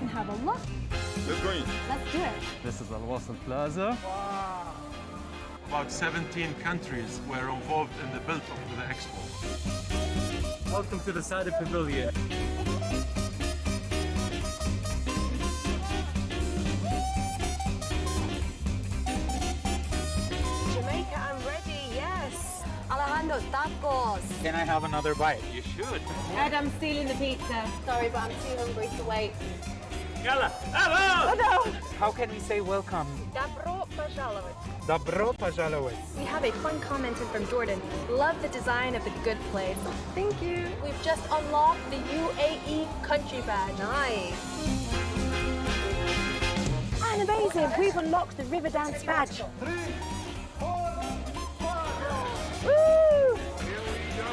and have a look. Let's go in. Let's do it. This is Al Wasl Plaza. About 17 countries were involved in the build-up to the Expo. Welcome to the Saudi Pavilion. Jamaica, I'm ready, yes. Alejandro, tacos. Can I have another bite? You should. Ed, I'm stealing the pizza. Sorry, but I'm too hungry to wait. Yalla, hello! Oh no! How can we say welcome? Добро пожаловать. Добро пожаловать. We have a fun comment in from Jordan. Love the design of the good place. Thank you. We've just unlocked the UAE country badge. Nice. And amazing, we've unlocked the river dance badge. 3, 4, 5, Woo! here we go.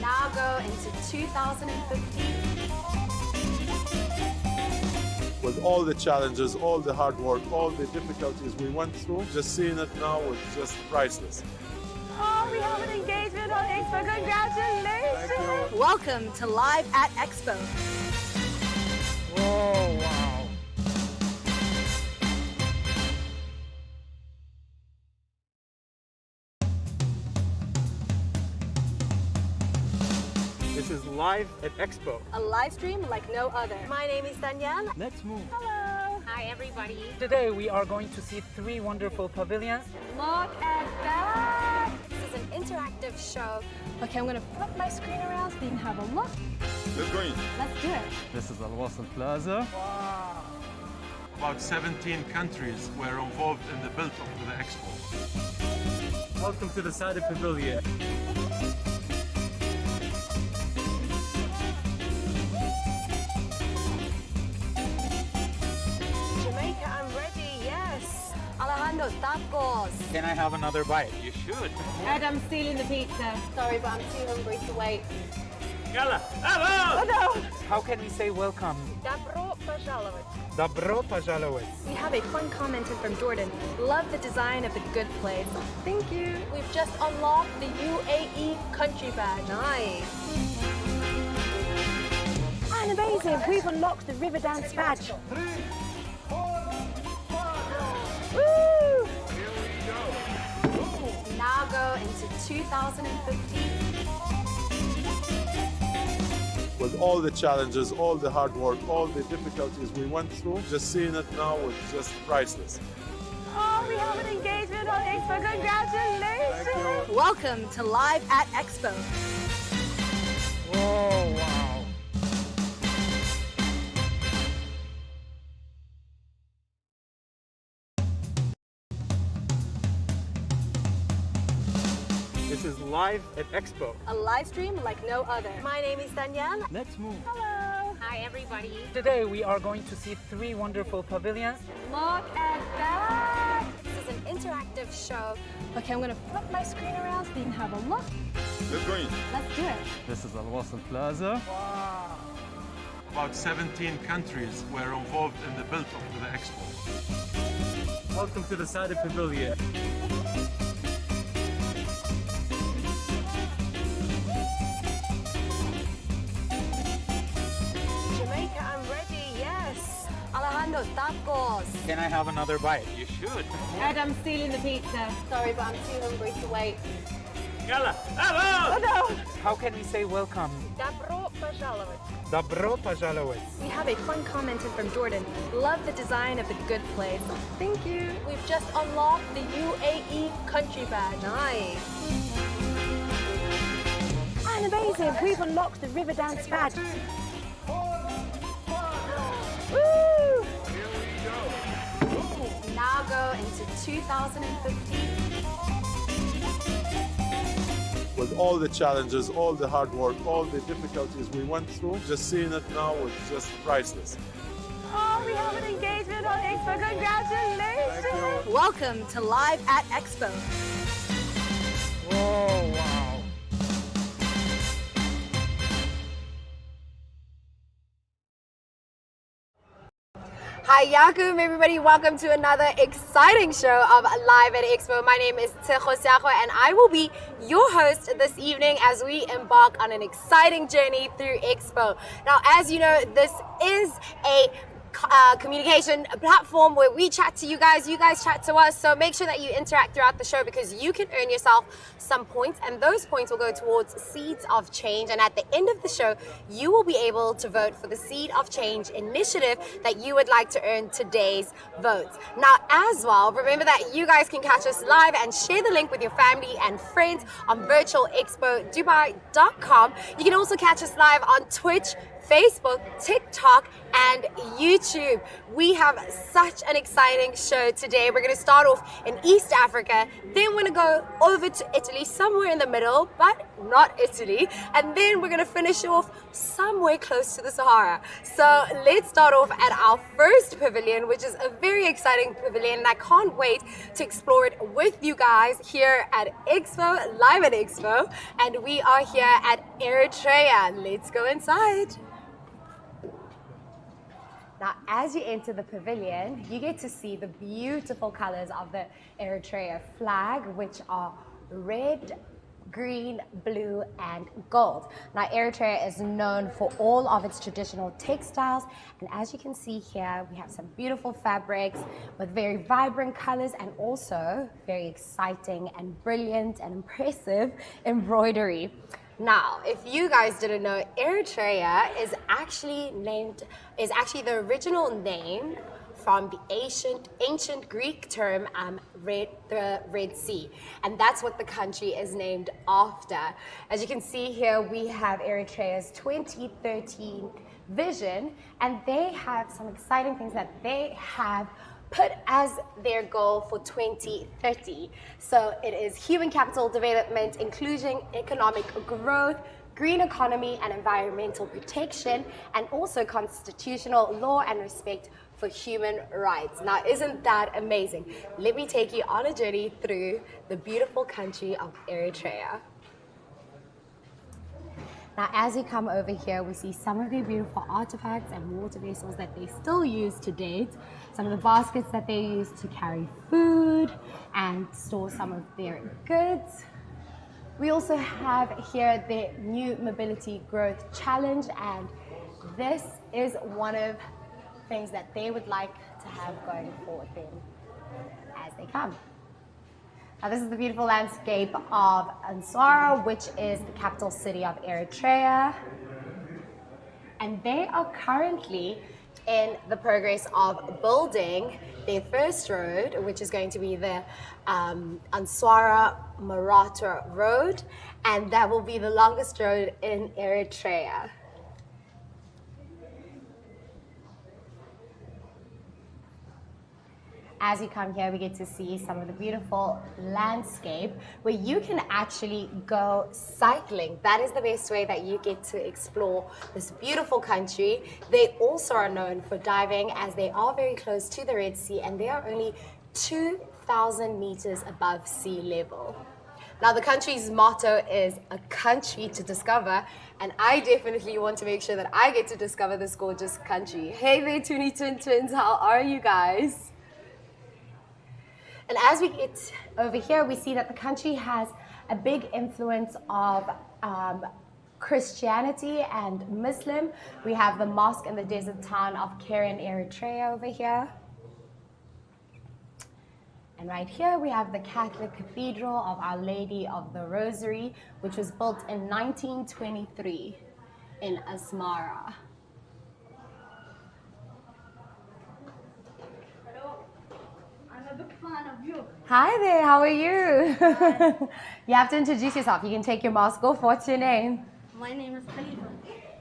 Now go into 2015. With all the challenges, all the hard work, all the difficulties we went through, just seeing it now was just priceless. Oh, we have an engagement on Expo. Congratulations! Thank you. Welcome to Live at Expo. Oh, wow. This is Live at Expo. A live stream like no other. My name is Danielle. Let's move. Hello. Hi, everybody. Today we are going to see 3 wonderful pavilions. Look at that. This is an interactive show. Okay, I'm going to flip my screen around so you can have a look. Let's go in. Let's do it. This is Al Wasl Plaza. About 17 countries were involved in the build-up to the Expo. Welcome to the Saudi Pavilion. Jamaica, I'm ready, yes. Alejandro, tacos. Can I have another bite? You should. Ed, I'm stealing the pizza. Sorry, but I'm too hungry to wait. Yalla, hello! Oh no! How can we say welcome? Добро пожаловать. Добро пожаловать. We have a fun comment in from Jordan. Love the design of the good place. Thank you. We've just unlocked the UAE country badge. Nice. And amazing, we've unlocked the river dance badge. 3, 4, 5, Woo! here we go. Now go into 2015. With all the challenges, all the hard work, all the difficulties we went through, just seeing it now was just priceless. Oh, we have an engagement on Expo. Congratulations! Thank you. Welcome to Live at Expo. Oh, wow. This is Live at Expo. A live stream like no other. My name is Danielle. Let's move. Hello. Hi, everybody. Today we are going to see 3 wonderful pavilions. Look at that. This is an interactive show. Okay, I'm going to flip my screen around so you can have a look. Let's go in. Let's do it. This is Al Wasl Plaza. About 17 countries were involved in the build-up to the Expo. Welcome to the Saudi Pavilion. Jamaica, I'm ready, yes. Alejandro, tacos. Can I have another bite? You should. Ed, I'm stealing the pizza. Sorry, but I'm too hungry to wait. Yalla, hello! Oh no! How can we say welcome? Добро пожаловать. Добро пожаловать. We have a fun comment in from Jordan. Love the design of the good place. Thank you. We've just unlocked the UAE country badge. Nice. And amazing, we've unlocked the river dance badge. 3, 4, 5, Woo! here we go. Now go into 2015. With all the challenges, all the hard work, all the difficulties we went through, just seeing it now was just priceless. Oh, we have an engagement on Expo. Congratulations! Thank you. Welcome to Live at Expo. Oh, wow. Hi Yakum, everybody. Welcome to another exciting show of Live at Expo. My name is Tshosiago and I will be your host this evening as we embark on an exciting journey through Expo. Now, as you know, this is a communication platform where we chat to you guys chat to us, so make sure that you interact throughout the show because you can earn yourself some points and those points will go towards Seeds of Change, and at the end of the show you will be able to vote for the Seed of Change initiative that you would like to earn today's votes. Now as well, remember that you guys can catch us live and share the link with your family and friends on virtualexpodubai.com. You can also catch us live on Twitch, Facebook, TikTok, and YouTube. We have such an exciting show today. We're going to start off in East Africa, then we're going to go over to Italy, somewhere in the middle, but not Italy, and then we're going to finish off somewhere close to the Sahara. So let's start off at our first pavilion, which is a very exciting pavilion, and I can't wait to explore it with you guys here at Expo, live at Expo, and we are here at Eritrea. Let's go inside. Now, as you enter the pavilion, you get to see the beautiful colors of the Eritrea flag, which are red, green, blue, and gold. Now, Eritrea is known for all of its traditional textiles, and as you can see here, we have some beautiful fabrics with very vibrant colors and also very exciting and brilliant and impressive embroidery. Now, if you guys didn't know, Eritrea is actually the original name from the ancient Greek term the Red Sea, and that's what the country is named after. As you can see here, we have Eritrea's 2013 vision, and they have some exciting things that they have put as their goal for 2030. So it is human capital development, inclusion, economic growth, green economy and environmental protection, and also constitutional law and respect for human rights. Now, isn't that amazing? Let me take you on a journey through the beautiful country of Eritrea. Now, as you come over here, we see some of the beautiful artifacts and water vessels that they still use to date, some of the baskets that they use to carry food and store some of their goods. We also have here the New Mobility Growth Challenge, and this is one of the things that they would like to have going forward then as they come. Now, this is the beautiful landscape of Ansara, which is the capital city of Eritrea. And they are currently in the progress of building their first road, which is going to be the Ansara-Marata Road, and that will be the longest road in Eritrea. As you come here, we get to see some of the beautiful landscape where you can actually go cycling. That is the best way that you get to explore this beautiful country. They also are known for diving, as they are very close to the Red Sea, and they are only 2,000 meters above sea level. Now, the country's motto is a country to discover, and I definitely want to make sure that I get to discover this gorgeous country. Hey there, Toonie Twin Twins, how are you guys? And as we get over here, we see that the country has a big influence of Christianity and Muslim. We have the mosque in the desert town of Keren, Eritrea over here. And right here we have the Catholic Cathedral of Our Lady of the Rosary, which was built in 1923 in Asmara. Hi there, how are you? You have to introduce yourself. You can take your mask off. What's your name? My name is Khalifa.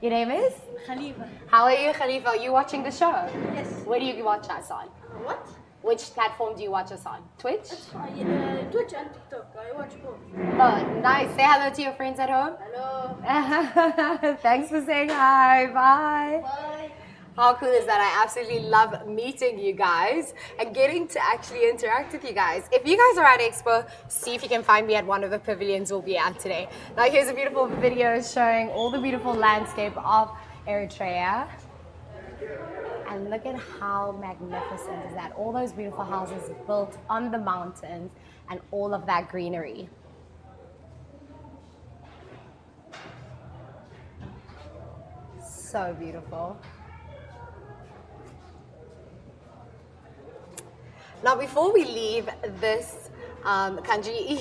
Your name is? Khalifa. How are you, Khalifa? Are you watching the show? Yes. Where do you watch us on? What? Which platform do you watch us on? Twitch? Twitch and TikTok. I watch both. Oh, nice. Say hello to your friends at home. Hello. Thanks for saying hi. Bye. Bye. How cool is that? I absolutely love meeting you guys and getting to actually interact with you guys. If you guys are at Expo, see if you can find me at one of the pavilions we'll be at today. Now, here's a beautiful video showing all the beautiful landscape of Eritrea. and look at how magnificent is that. All those beautiful houses built on the mountains and all of that greenery. So beautiful. Now, before we leave this country,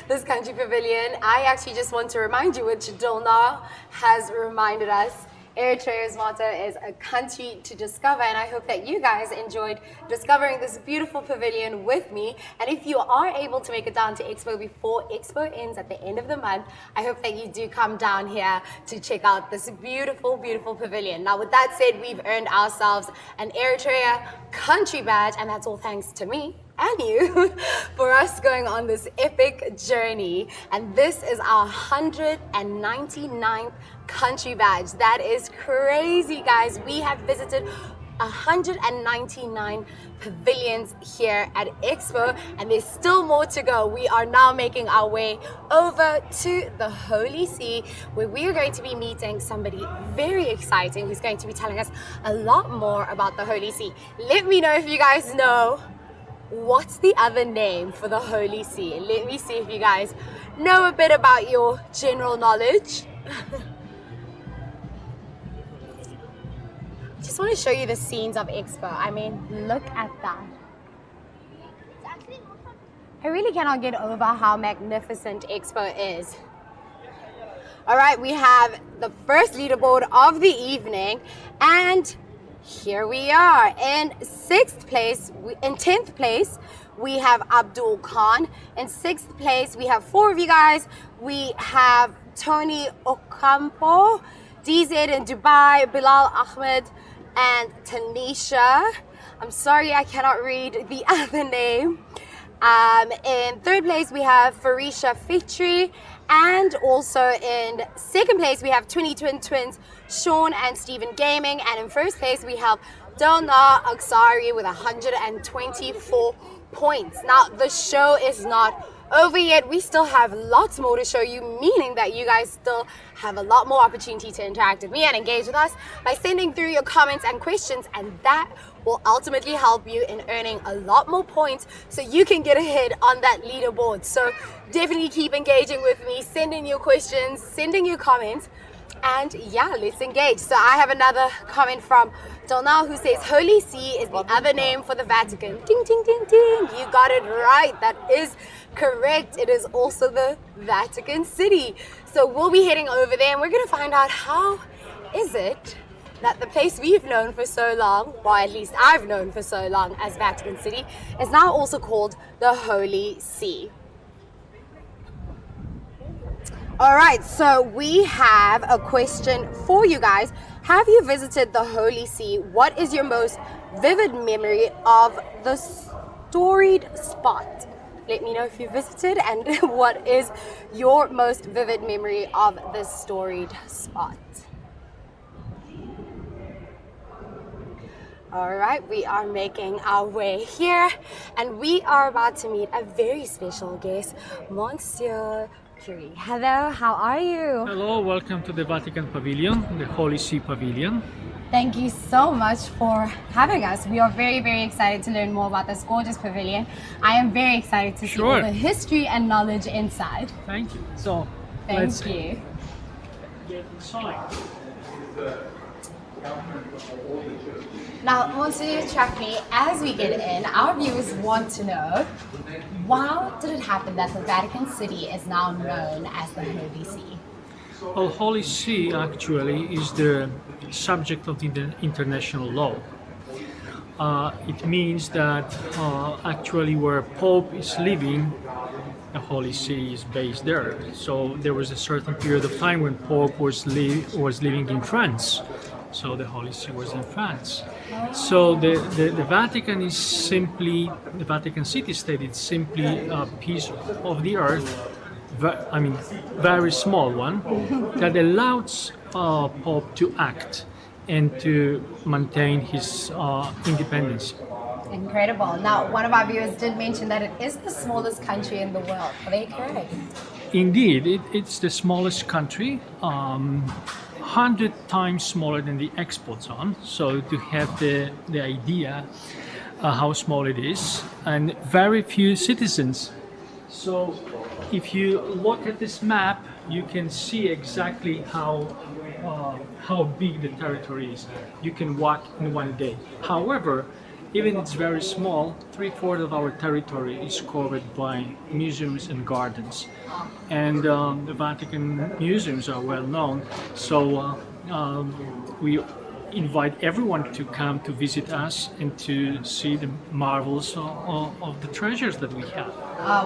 this country pavilion, I actually just want to remind you, which Dolna has reminded us, Eritrea's motto is a country to discover, and I hope that you guys enjoyed discovering this beautiful pavilion with me. And if you are able to make it down to Expo before Expo ends at the end of the month, I hope that you do come down here to check out this beautiful, beautiful pavilion. Now, with that said, we've earned ourselves an Eritrea country badge, and that's all thanks to me and you for us going on this epic journey. And this is our 199th country badge. That is crazy, guys. We have visited 199 pavilions here at Expo, and there's still more to go. We are now making our way over to the Holy See, where we are going to be meeting somebody very exciting who's going to be telling us a lot more about the Holy See. Let me know if you guys know what's the other name for the Holy See. Let me see if you guys know a bit about your general knowledge. Just want to show you the scenes of Expo. I mean, look at that. I really cannot get over how magnificent Expo is. All right, we have the first leaderboard of the evening, and here we are. In 10th place, we have Abdul Khan. In 6th place, we have 4 of you guys. We have Tony Ocampo, DZ in Dubai, Bilal Ahmed, and Tanisha. I'm sorry, I cannot read the other name. In 3rd place, we have Farisha Fitri. And also in 2nd place, we have 20 Twin Twins, Sean and Stephen Gaming. And in 1st place, we have Dolna Aksari with 124 points. Now, the show is not over yet. We still have lots more to show you, meaning that you guys still have a lot more opportunity to interact with me and engage with us by sending through your comments and questions, and that will ultimately help you in earning a lot more points so you can get ahead on that leaderboard. So definitely keep engaging with me, sending your questions, sending your comments, and yeah, let's engage. So I have another comment from Dolna who says Holy See is the other name for the Vatican. Ding, ding, ding, ding. You got it right. That is correct. It is also the Vatican City. So we'll be heading over there and we're going to find out how is it that the place we've known for so long, or at least I've known for so long as Vatican City, is now also called the Holy See. All right, so we have a question for you guys. Have you visited the Holy See? What is your most vivid memory of the storied spot? Let me know if you visited and what is your most vivid memory of this storied spot. All right, we are making our way here and we are about to meet a very special guest, Monsieur Curie. Hello, how are you? Hello, welcome to the Vatican Pavilion, the Holy See Pavilion. Thank you so much for having us. We are very, very excited to learn more about this gorgeous pavilion. I am very excited to see all the history and knowledge inside. Thank you. So, Thank you. Get inside. Now, Monsieur Chakri, as we get in, our viewers want to know, how did it happen that the Vatican City is now known as the Holy See? Well, Holy See actually is the subject of the international law. It means that actually where Pope is living, the Holy See is based there. So there was a certain period of time when Pope was living in France. So the Holy See was in France. So the Vatican is simply, the Vatican City-State is simply a piece of the earth, I mean, very small one, that allows Pope to act and to maintain his independence. Incredible. Now, one of our viewers did mention that it is the smallest country in the world. Are they correct? Indeed, it's the smallest country. 100 times smaller than the Expo zone. So to have the idea how small it is, and very few citizens. So if you look at this map, you can see exactly how big the territory is. You can walk in one day. However, even it's very small, 3/4 of our territory is covered by museums and gardens. And the Vatican museums are well known, so we invite everyone to come to visit us and to see the marvels of the treasures that we have.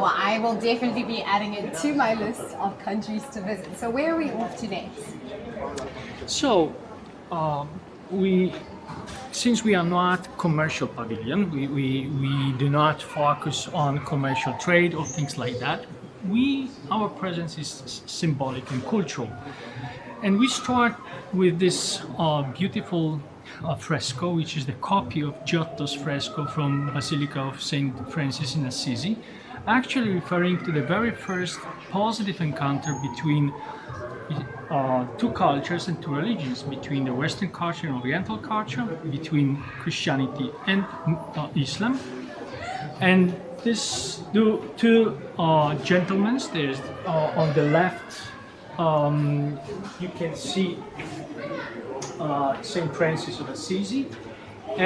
Well, I will definitely be adding it to my list of countries to visit. So where are we off to next? So, since we are not commercial pavilion, we do not focus on commercial trade or things like that. Our presence is symbolic and cultural. And we start with this beautiful fresco, which is the copy of Giotto's fresco from Basilica of St. Francis in Assisi, actually referring to the very first positive encounter between two cultures and two religions, between the Western culture and Oriental culture, between Christianity and Islam. And these two gentlemen, there's on the left, you can see St. Francis of Assisi,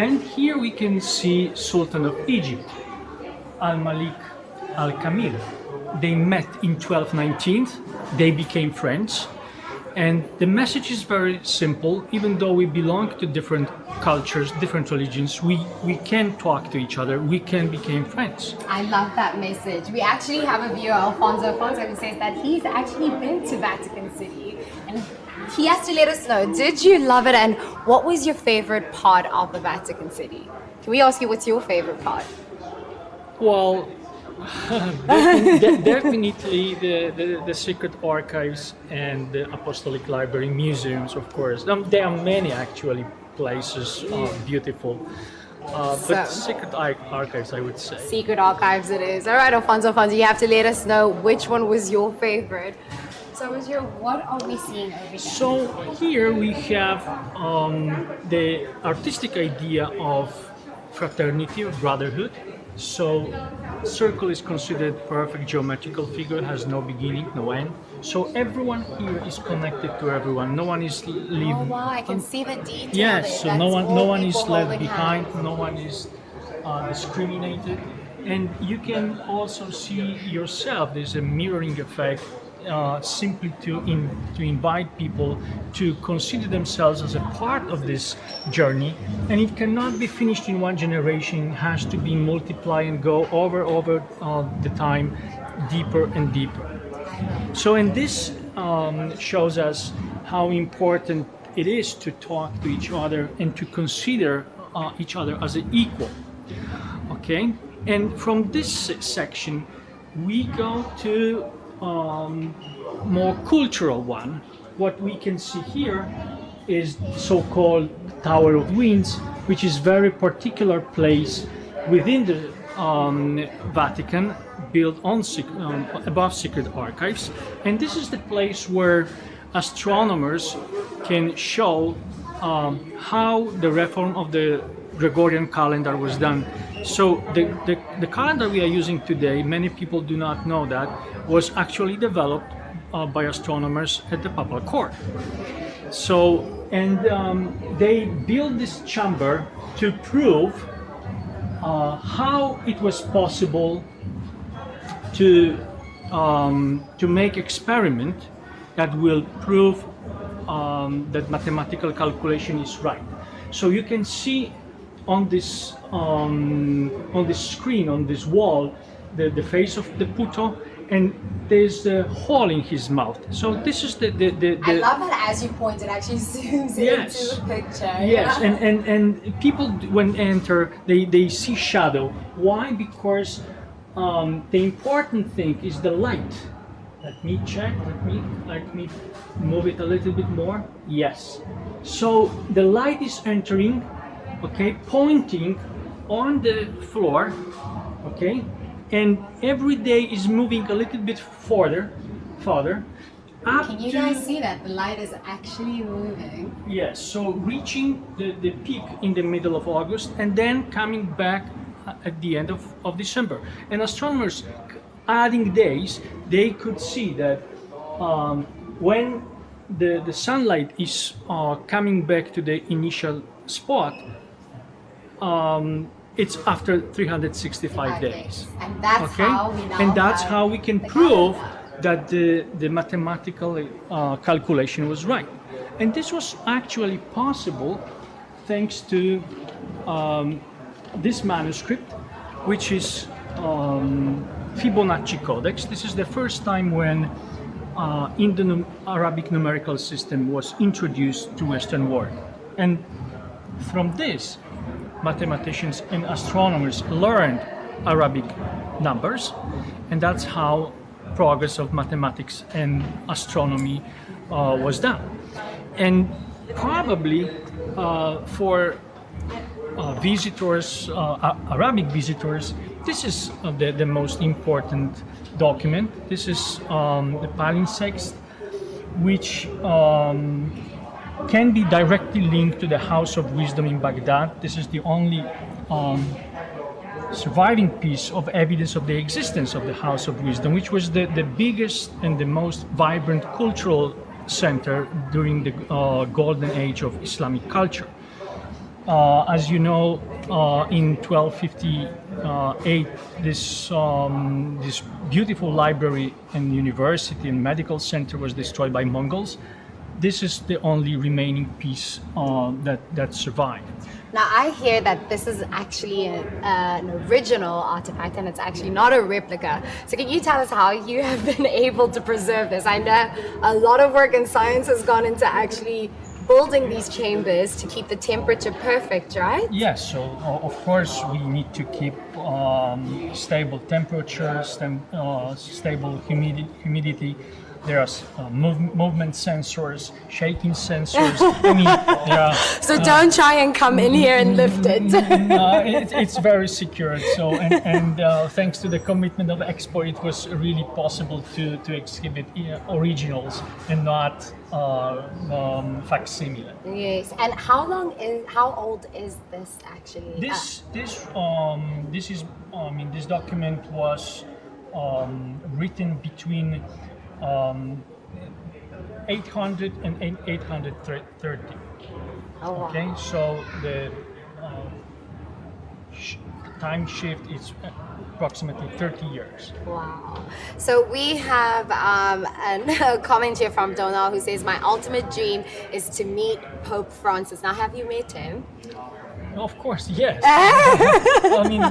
and here we can see Sultan of Egypt, Al-Malik Al-Kamil. They met in 1219, they became friends, and the message is very simple. Even though we belong to different cultures, different religions, we can talk to each other, we can become friends. I love that message. We actually have a viewer, Alfonso, who says that he's actually been to Vatican City, and he has to let us know, did you love it, and what was your favorite part of the Vatican City? Can we ask you what's your favorite part? Well, definitely the secret archives and the apostolic library, museums, of course. There are many actually places beautiful, but secret archives, I would say. Secret archives it is. All right, Alfonso, you have to let us know which one was your favorite. So, what are we seeing over here? So here we have the artistic idea of fraternity or brotherhood. So circle is considered perfect geometrical figure, has no beginning, no end. So everyone here is connected to everyone. No one is leaving. Oh wow, I can see the detail. Yes, there. so That's no one is people left holding behind. hands. No one is discriminated, and you can also see yourself. There's a mirroring effect. Simply to invite people to consider themselves as a part of this journey, and it cannot be finished in one generation. It has to be multiply and go over the time, deeper and deeper. So, and this shows us how important it is to talk to each other and to consider each other as an equal. Okay, and from this section, we go to more cultural one. What we can see here is so-called Tower of Winds, which is very particular place within the Vatican, built on above secret archives, and this is the place where astronomers can show how the reform of the Gregorian calendar was done. So the calendar we are using today, many people do not know that, was actually developed by astronomers at the Papal Court. So, and they built this chamber to prove how it was possible to make experiment that will prove that mathematical calculation is right. So you can see on this screen, on this wall, the face of the Puto, and there's a hole in his mouth. So this is the I love that as you point, it actually zooms into the picture. Yes, and people when enter, they see shadow. Why? Because the important thing is the light. Let me check, let me move it a little bit more. Yes. So the light is entering, okay, pointing on the floor, okay, and every day is moving a little bit farther, Up Can you to- guys see that? The light is actually moving. Yes, so reaching the peak in the middle of August and then coming back at the end of December. And astronomers adding days, they could see that when the sunlight is coming back to the initial spot, it's after 365 days. And that's Okay, how we now and that's have how we can the prove calendar. that the mathematical calculation was right. And this was actually possible thanks to this manuscript, which is Fibonacci Codex. This is the first time when Indo-Arabic numerical system was introduced to Western world. And from this, mathematicians and astronomers learned Arabic numbers, and that's how progress of mathematics and astronomy was done. And probably for visitors, Arabic visitors, this is the most important document. This is the palimpsest, which can be directly linked to the House of Wisdom in Baghdad. This is the only surviving piece of evidence of the existence of the House of Wisdom, which was the biggest and the most vibrant cultural center during the golden age of Islamic culture. As you know, in 1258, this beautiful library and university and medical center was destroyed by Mongols. This is the only remaining piece that survived. Now I hear that this is actually an original artifact and it's actually not a replica. So can you tell us how you have been able to preserve this? I know a lot of work and science has gone into actually building these chambers to keep the temperature perfect, right? Yes, so of course we need to keep stable temperature, stable humidity. There are movement sensors, shaking sensors. I mean, there are, So don't try and come in here and lift it. it's very secure. So and thanks to the commitment of Expo, it was really possible to exhibit originals and not facsimile. Yes. And how old is this actually? This document was written between 800 and 830. Oh, wow. Okay, so the time shift is approximately 30 years. Wow. So we have a comment here from Donald who says, my ultimate dream is to meet Pope Francis. Now, have you met him? Of course, yes. I mean,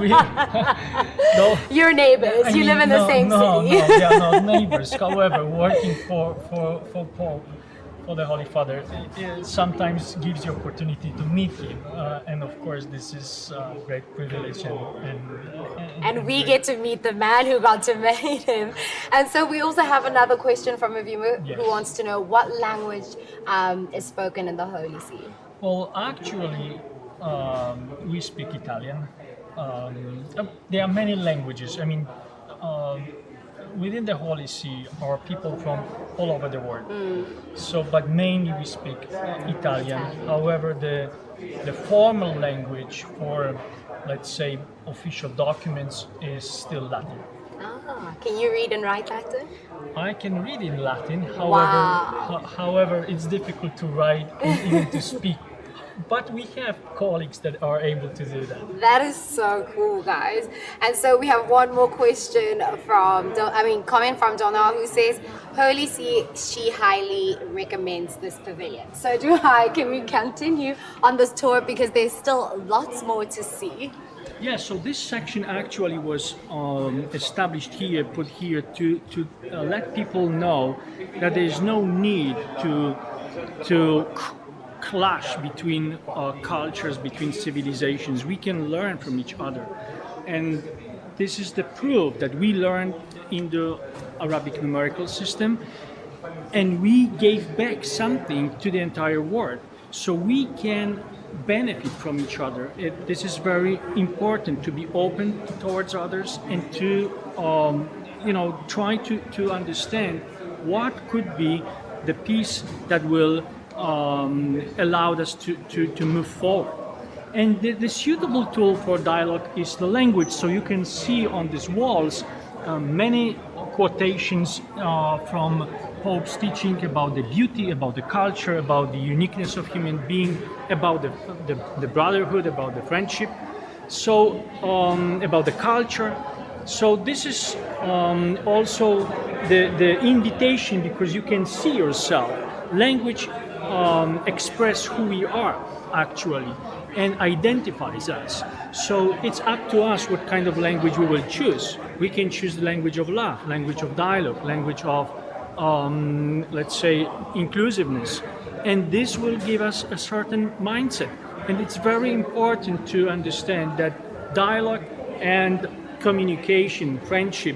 You're neighbors. You live in the same city. No, we are not neighbors. However, working for Pope, for the Holy Father, it sometimes gives you opportunity to meet him. And of course, this is a great privilege. And we get to meet the man who got to meet him. And so we also have another question from a viewer Yes. who wants to know what language is spoken in the Holy See. Well, actually, we speak Italian. There are many languages. I mean, within the Holy See are people from all over the world. So, but mainly we speak Italian. However, the formal language for, let's say, official documents is still Latin. Ah, can you read and write Latin? I can read in Latin. However, Wow. however, it's difficult to write and even to speak. But we have colleagues that are able to do that. That is so cool, guys. And so we have one more question comment from Donald who says, Holy See, she highly recommends this pavilion. So can we continue on this tour because there's still lots more to see? Yeah, so this section actually was established here, put here to let people know that there is no need to clash between cultures, between civilizations. We can learn from each other. And this is the proof that we learned in the Arabic numerical system and we gave back something to the entire world. So we can benefit from each other. This is very important to be open towards others and to try to understand what could be the piece that will allow us to move forward. And the suitable tool for dialogue is the language. So you can see on these walls many quotations from Pope's teaching about the beauty, about the culture, about the uniqueness of human being, about the brotherhood, about the friendship, so about the culture. So this is also the invitation, because you can see yourself. Language express who we are actually and identifies us. So it's up to us what kind of language we will choose. We can choose the language of love, language of dialogue, language of let's say inclusiveness, and this will give us a certain mindset. And it's very important to understand that dialogue and communication, friendship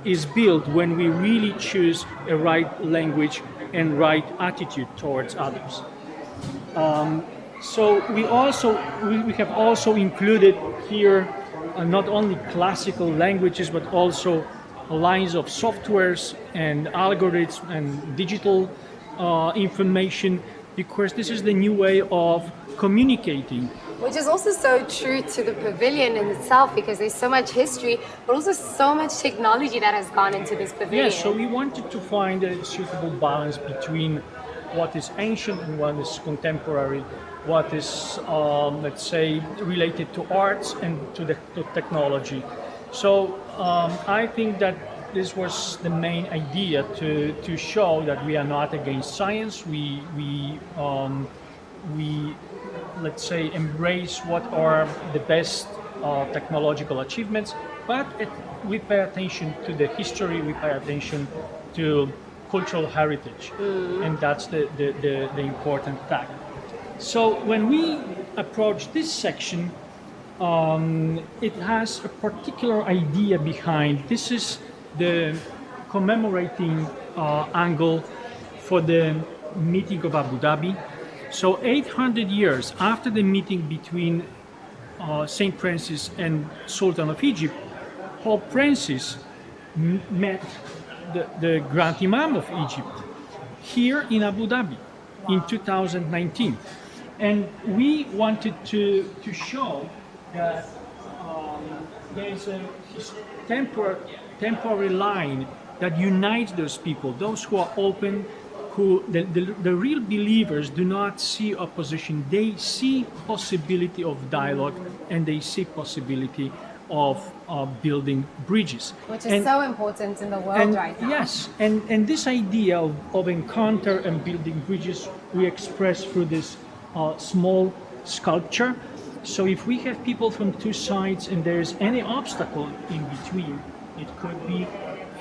is built when we really choose a right language and right attitude towards others. So we have also included here not only classical languages, but also lines of softwares and algorithms and digital information, because this is the new way of communicating. Which is also so true to the pavilion in itself, because there's so much history, but also so much technology that has gone into this pavilion. Yes, so we wanted to find a suitable balance between what is ancient and what is contemporary, what is, let's say, related to arts and to technology. So I think that this was the main idea, to show that we are not against science. We let's say embrace what are the best technological achievements, but we pay attention to the history, we pay attention to cultural heritage, and that's the important fact. So when we approach this section, it has a particular idea behind. This is the commemorating angle for the meeting of Abu Dhabi. So 800 years after the meeting between Saint Francis and Sultan of Egypt, Pope Francis met the Grand Imam of Egypt here in Abu Dhabi in 2019. And we wanted to show that there is a temporary line that unites those people, those who are open, who the real believers do not see opposition. They see possibility of dialogue, and they see possibility of building bridges. Which is so important in the world right now. Yes, and this idea of encounter and building bridges we express through this small sculpture. So if we have people from two sides and there is any obstacle in between, it could be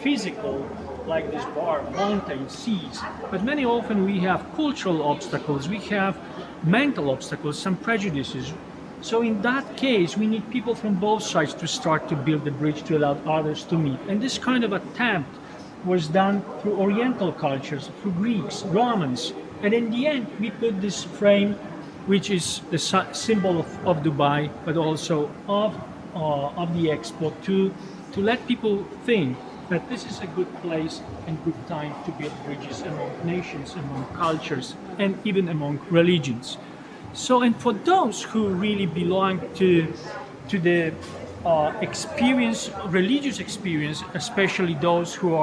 physical, like this bar, mountains, seas, but many often we have cultural obstacles, we have mental obstacles, some prejudices. So in that case, we need people from both sides to start to build the bridge to allow others to meet. And this kind of attempt was done through Oriental cultures, through Greeks, Romans, and in the end, we put this frame, which is the symbol of Dubai, but also of the Expo, to let people think that this is a good place and good time to build bridges among nations, among cultures, and even among religions. So, and for those who really belong to the experience, religious experience, especially those who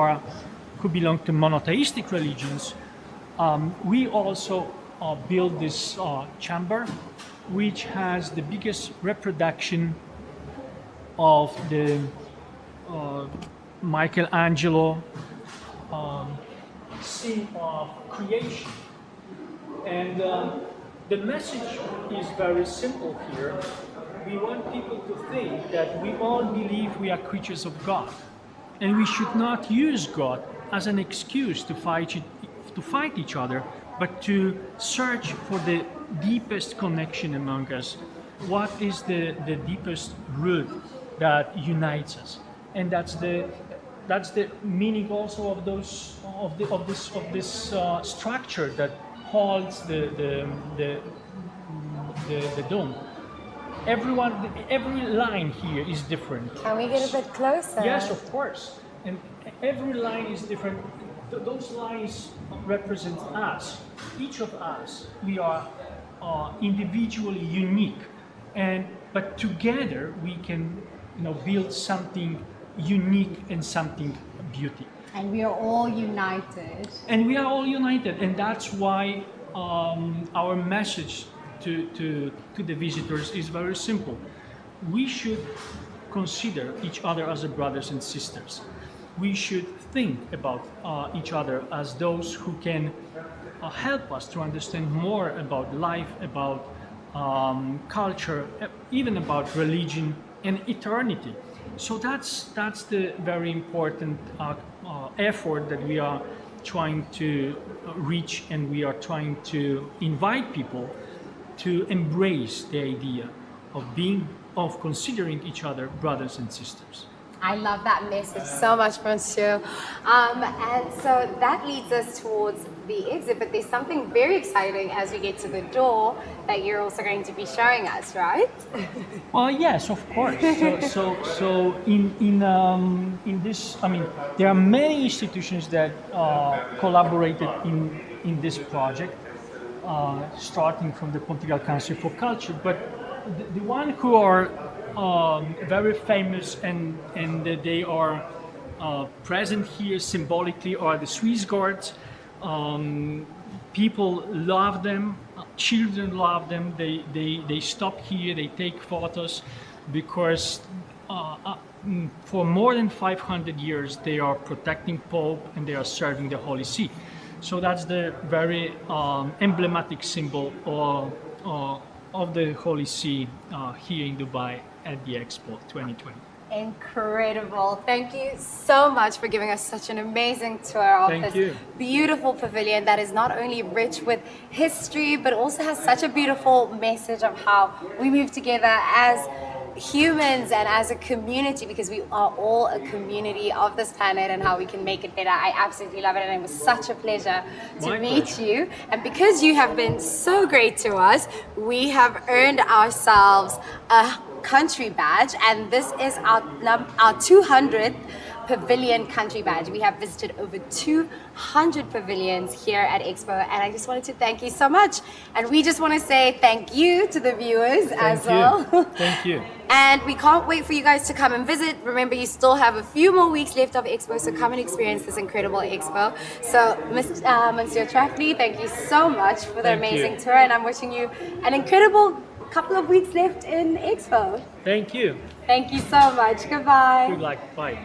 belong to monotheistic religions, we also built this chamber, which has the biggest reproduction of the Michelangelo scene of creation. And the message is very simple here. We want people to think that we all believe we are creatures of God, and we should not use God as an excuse to fight each other, but to search for the deepest connection among us. What is the deepest root that unites us? And that's the meaning also of this structure that holds the dome. Every line here is different. Can we get a bit closer? Yes, of course. And every line is different. those lines represent us. Each of us, we are individually unique, but together we can, build something unique and something beauty. And we are all united. And we are all united, and that's why our message to the visitors is very simple. We should consider each other as brothers and sisters. We should think about each other as those who can help us to understand more about life, about culture, even about religion and eternity. So that's the very important effort that we are trying to reach, and we are trying to invite people to embrace the idea of considering each other brothers and sisters. I love that message so much, Monsieur. And so that leads us towards the exit, but there's something very exciting as we get to the door that you're also going to be showing us, right? Well, yes, of course. So in this, there are many institutions that collaborated in this project, starting from the Pontifical Council for Culture, but the one who are very famous and they are present here symbolically are the Swiss Guards. People love them, children love them. They stop here, they take photos because for more than 500 years they are protecting Pope and they are serving the Holy See. So that's the very emblematic symbol of the Holy See here in Dubai at the Expo 2020. Incredible. Thank you so much for giving us such an amazing tour of this beautiful pavilion that is not only rich with history but also has such a beautiful message of how we move together as humans and as a community, because we are all a community of this planet, and how we can make it better. I absolutely love it, and it was such a pleasure to meet you. And because you have been so great to us, we have earned ourselves a country badge, and this is our 200th pavilion country badge. We have visited over 200 pavilions here at Expo, and I just wanted to thank you so much. And we just want to say thank you to the viewers as well. Thank you. And we can't wait for you guys to come and visit. Remember, you still have a few more weeks left of Expo, so come and experience this incredible Expo. So, Monsieur Trafley, thank you so much for the amazing tour, and I'm wishing you an incredible couple of weeks left in Expo. Thank you. Thank you so much. Goodbye. Good luck. Bye.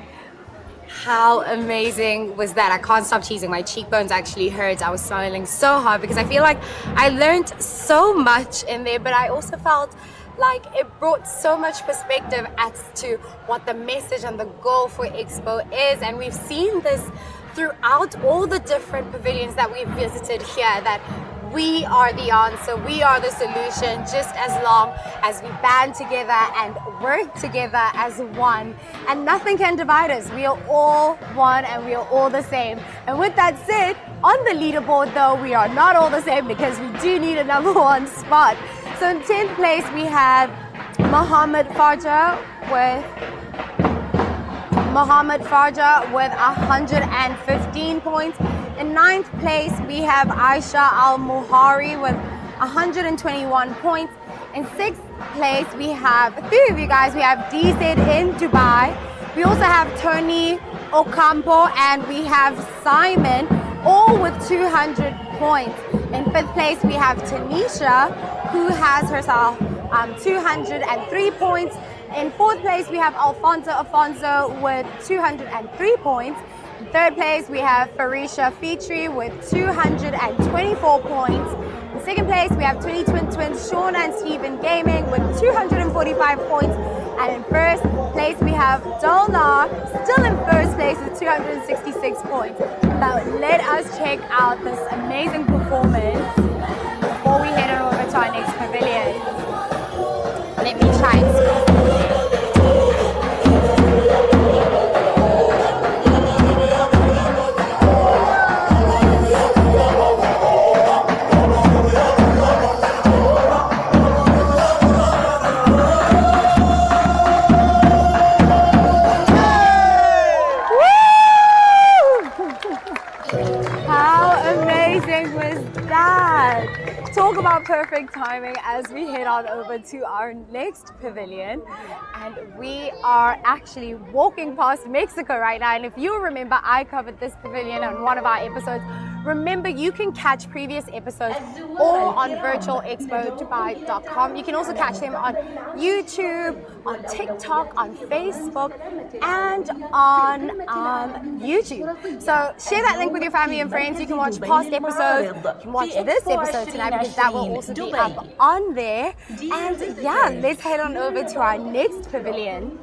How amazing was that? I can't stop teasing. My cheekbones actually hurt. I was smiling so hard because I feel like I learned so much in there, but I also felt like it brought so much perspective as to what the message and the goal for Expo is. And we've seen this throughout all the different pavilions that we've visited here, that we are the answer, we are the solution, just as long as we band together and work together as one. And nothing can divide us. We are all one and we are all the same. And with that said, on the leaderboard though, we are not all the same because we do need a number one spot. So in 10th place we have Mohammed Farja with 115 points. In 9th place, we have Aisha Al-Muhari with 121 points. In 6th place, we have three of you guys. We have DZ in Dubai. We also have Tony Ocampo and we have Simon, all with 200 points. In 5th place, we have Tanisha, who has herself 203 points. In 4th place, we have Alfonso with 203 points. In 3rd place, we have Farisha Fitri with 224 points. In 2nd place, we have 20 Twin Twins, Sean and Stephen Gaming with 245 points. And in 1st place, we have Dolnar, still in 1st place with 266 points. Now, let us check out this amazing performance before we head on over to our next pavilion. Let me try and see. timing as we head on over to our next pavilion. And we are actually walking past Mexico right now. And if you remember, I covered this pavilion on one of our episodes. Remember, you can catch previous episodes all on virtualexpodubai.com. You can also catch them on YouTube, on TikTok, on Facebook, and on YouTube. So share that link with your family and friends. You can watch past episodes. You can watch this episode tonight because that will also be up on there. And yeah, let's head on over to our next pavilion.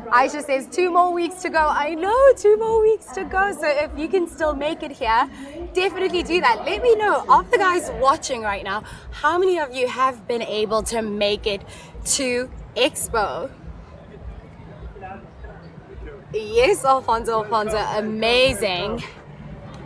Aisha says 2 more weeks to go. I know, 2 more weeks to go. So if you can still make it here, definitely do that. Let me know, of the guys watching right now, how many of you have been able to make it to Expo? Yes, Alfonso, amazing.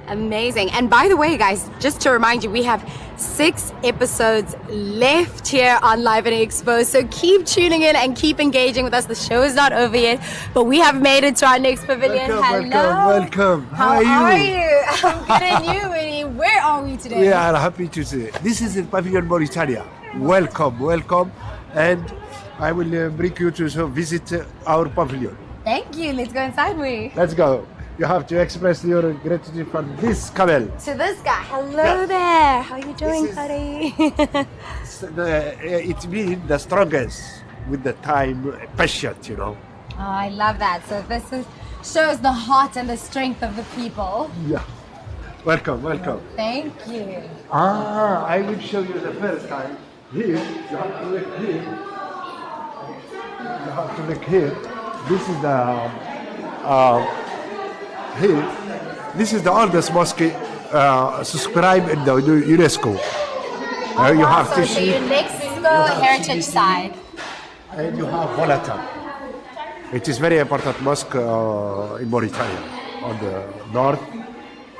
Amazing. And by the way, guys, just to remind you, we have 6 episodes left here on Live at Expo. So keep tuning in and keep engaging with us. The show is not over yet, but we have made it to our next pavilion. Welcome. How are you? I'm good, and you, Winnie? Where are we today? We are happy to see. This is the Pavilion Mauritania. Welcome. And I will bring you to visit our pavilion. Thank you. Let's go inside, Let's go. You have to express your gratitude for this camel. To this guy. Hello there. How are you doing, This buddy? It means the strongest with the time, patient, Oh, I love that. So this shows the heart and the strength of the people. Yeah. Welcome. Thank you. I will show you the first time. Here, you have to look here. This is the here. This is the oldest mosque subscribed in the UNESCO. You have So to the see, UNESCO heritage side. and you have Volata. It is very important mosque in Mauritania, on the north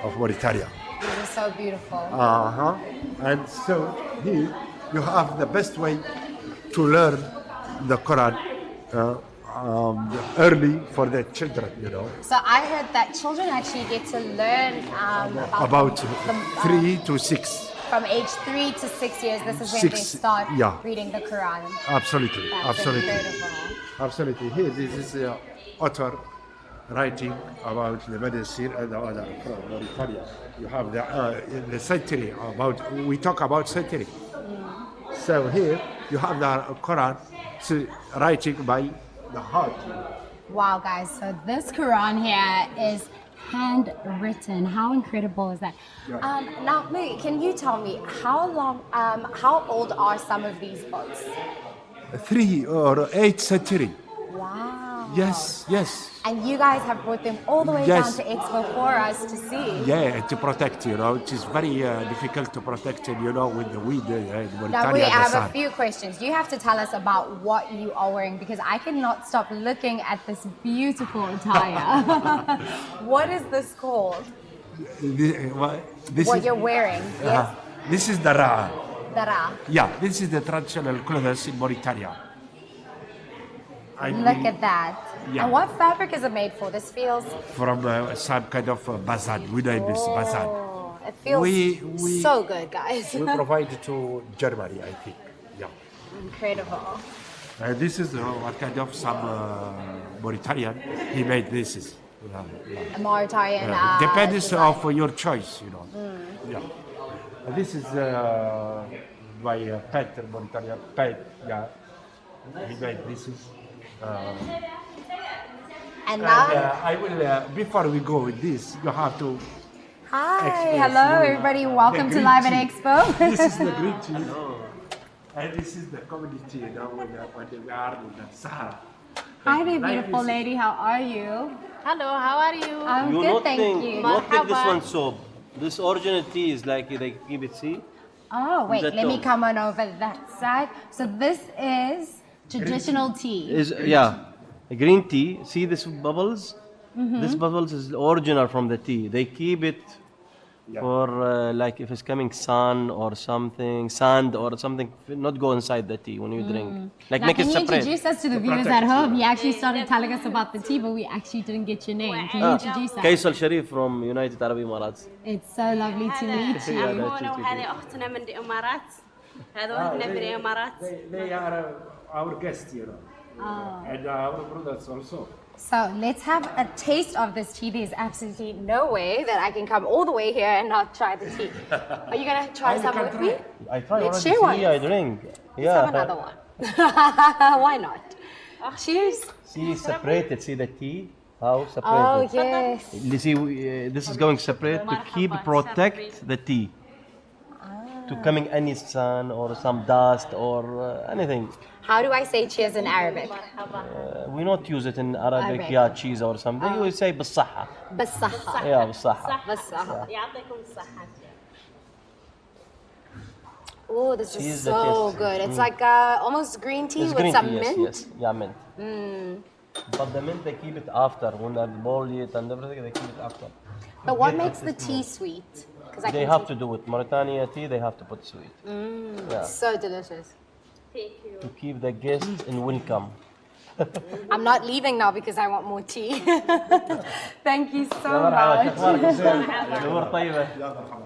of Mauritania. It is so beautiful. And so here you have the best way to learn the Quran early for the children, So I heard that children actually get to learn about the, 3 to 6. from age 3 to 6 years. This is when they 6, start yeah. reading the Quran. Absolutely. That's incredible. Absolutely. Here, this is the author writing about the medicine and the other from Mauritania. You have the century we talk about century. So here you have the Quran writing by the heart. Wow, guys. So this Quran here is handwritten. How incredible is that? Now, May, can you tell me how old are some of these books? 3 or 8 century. Wow. Yes. And you guys have brought them all the way Yes. down to Expo for us to see. Yeah, to protect, it is very difficult to protect, with the weed in Mauritania. Now, we and the have sun. a few questions. You have to tell us about what you are wearing because I cannot stop looking at this beautiful attire. What is this called? This What is, you're wearing? Yes. This is the Ra'a. Dara. Yeah, this is the traditional clothes in Mauritania. Look at that. Yeah. And what fabric is it made for? This feels... From some kind of bazan. We name this bazan. Oh, it feels We- so good, guys. We provide it to Germany, I think. Yeah. Incredible. This is what kind of some Mauritanian. He made this. A Mauritanian... Depends design. of your choice, Yeah. This is my painter, Mauritanian paint. Yeah. He made this. And now... I will, before we go with this, you have to. Hi, express hello you everybody. the Welcome to green Live at tea. Expo. This is the green tea. And this is the community, when we are in the Sahara. Hi there, Life beautiful is- lady. How are you? Hello, how are you? I'm You good, not thank think, you. not think this Marhaba. one soap. This original tea is like they keep it, see? Oh, wait, That let me tone. come on over that side. So this is traditional tea. Is green tea. See this bubbles? This bubbles is original from the tea. They keep it for like if it's coming sun or something, sand or something, not go inside the tea when you drink. Like Now, make can it you separate. introduce us to the viewers at home? He actually started telling us about the tea, but we actually didn't get your name. Can you introduce us? Kays Al Sharif from United Arab Emirates. It's so lovely to meet Yeah, you. that's it. وهذه أختنا من الإمارات. هذا هنا في الإمارات. They are our guests, you know. Oh. And our brothers also. So let's have a taste of this tea. There's absolutely no way that I can come all the way here and not try the tea. Are you gonna try some with me? I try Let's already share one. tea, I drink. Let's have another one. Why not? Cheers. See, separated. See the tea? How separated? Oh yes. You see, this is going separate to keep protect the tea. To coming any sun or some dust or anything. How do I say cheers in Arabic? We not use it in Arabic, Arabic. yeah, cheese or something. We say بالصحة. بالصحة. Yeah, بالصحة. بالصحة. يعطيكم الصحة. Oh, this Cheers is the so taste. good. It's like almost green tea It's with green some tea, mint. yes, yeah, mint. But the mint they keep it after when they boil it and everything. They keep it after. But what makes the tea sweet? Because They have to do it. Mauritania tea they have to put sweet. Yeah, So delicious. to keep the guests in welcome. I'm not leaving now because I want more tea. Thank you so much. الأمور طيبة.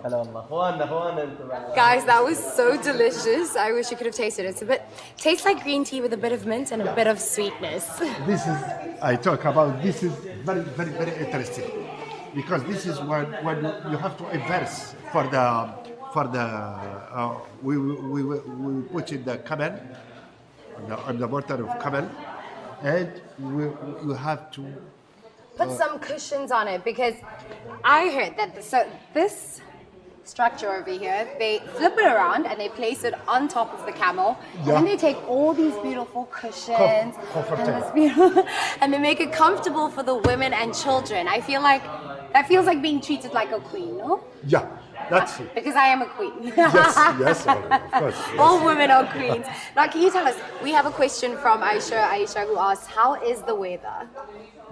هلا والله. اخواننا انتم. Guys, that was so delicious. I wish you could have tasted it. It's a bit tastes like green tea with a bit of mint and a bit of sweetness. This is, I talk about, this is very, very, very interesting. Because this is when you have to inverse for the, we put in the camel, on the mortar of camel, and you have to, Put some cushions on it because I heard that this structure over here, they flip it around and they place it on top of the camel, and then they take all these beautiful cushions and, this beautiful, and they make it comfortable for the women and children. I feel like that feels like being treated like a queen, no? yeah, that's it. Because I am a queen. Yes, of course. Yes. All women are queens. Now, can you tell us? We have a question from Aisha, who asks, "How is the weather?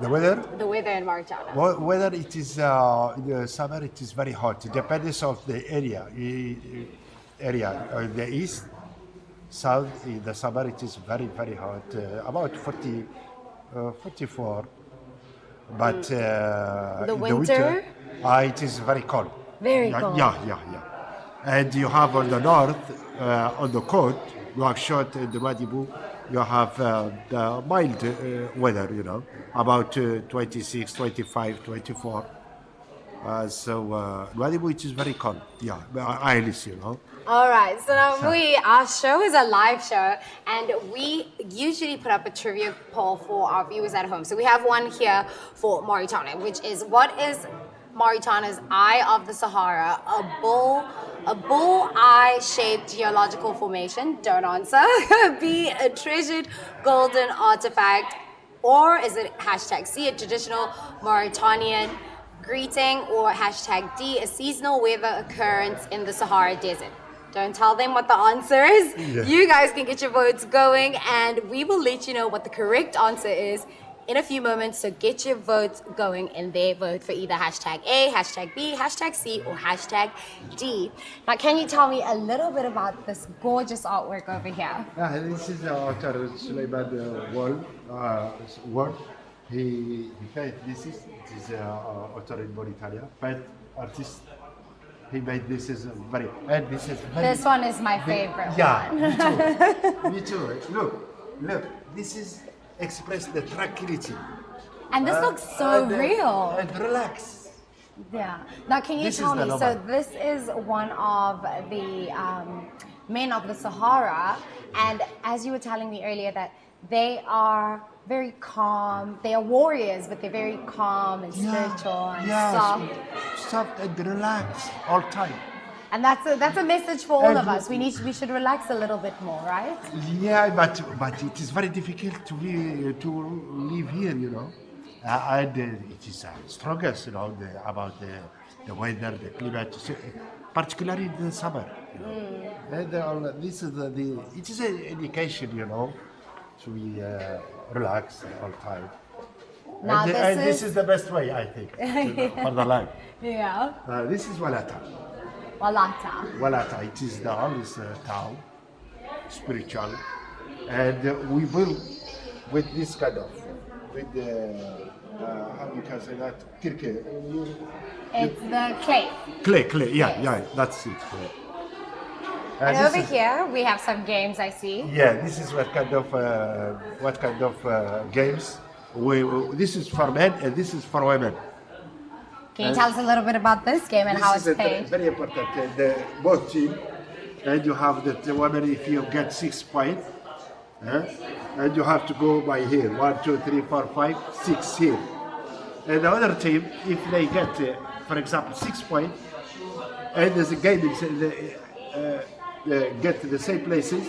The weather? The weather in Mauritania?" Whether it is in the summer, it is very hot. It depends on the area. The east, south, in the summer it is very, very hot. About 40, 44. But The winter? It is very cold. Very cold. Yeah. And you have on the north, on the coast, you have short in the Wadibu, you have the mild weather, you know, about 26, 25, 24. So Wadibu, it is very cold. Yeah, Isles, you know. All right, so now our show is a live show, and we usually put up a trivia poll for our viewers at home. So we have one here for Mauritania, which is, what is Mauritania's eye of the Sahara? A bull eye shaped geological formation? Don't answer. B, a treasured golden artifact, or is it hashtag C, a traditional Mauritanian greeting, or hashtag D, a seasonal weather occurrence in the Sahara Desert? Don't tell them what the answer is. Yeah. You guys can get your votes going, and we will let you know what the correct answer is in a few moments. So get your votes going and they vote for either hashtag A, hashtag B, hashtag C, or hashtag D. Now, can you tell me a little bit about this gorgeous artwork over here? This is the author Suleiman Ward. He painted this. It is author in Mauritania, paint artist. He made this is very, and this is very. This one is my favorite Yeah, one. me too. Me too. Look, this is express the tranquility. And this looks so real. And relax. Yeah. Now, can you This tell is the me? So number. this is one of the men of the Sahara, and as you were telling me earlier, that they are very calm. They are warriors, but they're very calm and spiritual and soft. Soft and relax all time. And that's a message for all And of us. We should relax a little bit more, right? Yeah, but it is very difficult to live here, you know. And it is strongest, you know, about the weather, the climate, particularly in the summer. You know. And this is it is an education, you know, to be relax all time. Now And this is the best way, I think, for the life. Yeah. This is Walata. Walata. Walata, it is the oldest town, spiritual, and we build with this kind of, with the, how you can say that, It's the clay. clay, yeah, that's it. And this over is- here, we have some games, I see. Yeah, this is what kind of games. This is for men and this is for women. Can you tell us a little bit about this game and how it's This is played? very important. Both team, and you have the women if you get 6 points, and you have to go by here 1, 2, 3, 4, 5, 6 here. And the other team, if they get, for example, 6 points, and there's a game get to the same places,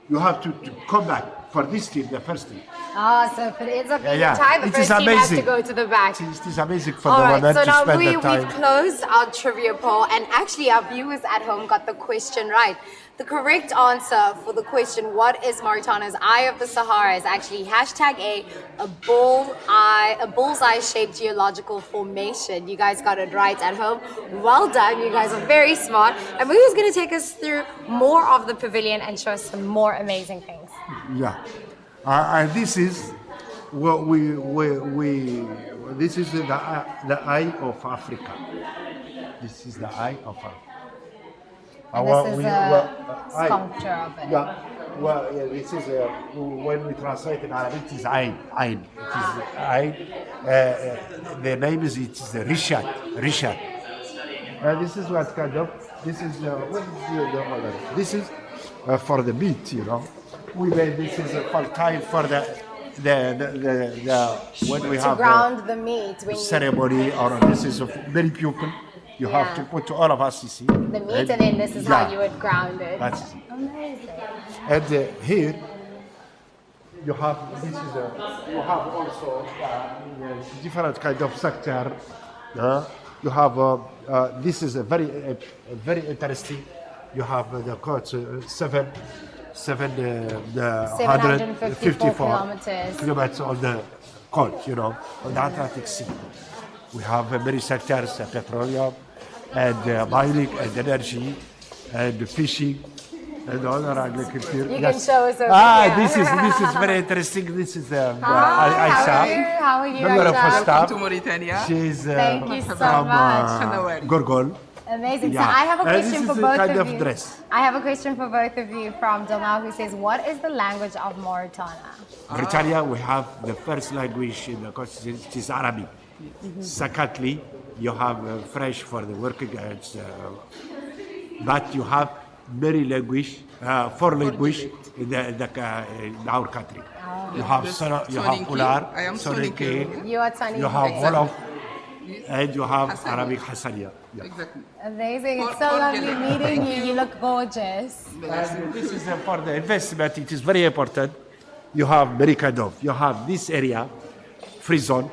you have to come back for this team, the first team. Oh, so if it ends up being Yeah, a tie, the it first is team has to amazing. go to the back. It is amazing for All the right, women so to now spend the time. we've closed our trivia poll, and actually our viewers at home got the question right. The correct answer for the question, what is Mauritania's Eye of the Sahara, is actually #A bullseye shaped geological formation. You guys got it right at home. Well done, you guys are very smart. And Muhi's going to take us through more of the pavilion and show us some more amazing things. Yeah, and this is what this is the eye of Africa. This is the eye of Africa. And this is a sculpture of it. Yeah, well, yeah, this is when we translate in Arabic, it is Ain. Ain. It is Ain. The name is Rishad. Rishad. This is what kind of. This is what is the other? This is for the meat, you know. We made this is for time for the when we To have ground the meat. When ceremony or this is of many people. You have Yeah. to put all of us, you see. the meat, and then this is how you would ground it. That's Amazing. and here you have this is you have also different kind of sector. You have this is a very interesting. You have the court 754 kilometers on the coast, you know, on the Atlantic Sea. We have many sectors, petroleum, and mining, and energy, and fishing, and other agriculture. You can show us over here. This is very interesting. This is Hi, how are you? How are you, Member of Aisha? staff. to Mauritania. She's Thank you so from much. Gorgol. Amazing. Yeah. So I have a And question this for is a both kind of of you. dress. I have a question for both of you from Dalmau, who says, what is the language of Mauritania? Mauritania, we have the first language in the constitution, it is Arabic. Secondly, you have French for the working, but you have many language, 4 language in our country. You have you have Ular, I am Soninke, You are Tani. you have Wolof, and you have Arabic Hassania. Yeah. Exactly. Amazing. It's so For lovely Gela. meeting you. You look gorgeous. And this is for the investment. It is very important. You have many kind of. You have this area, free zone.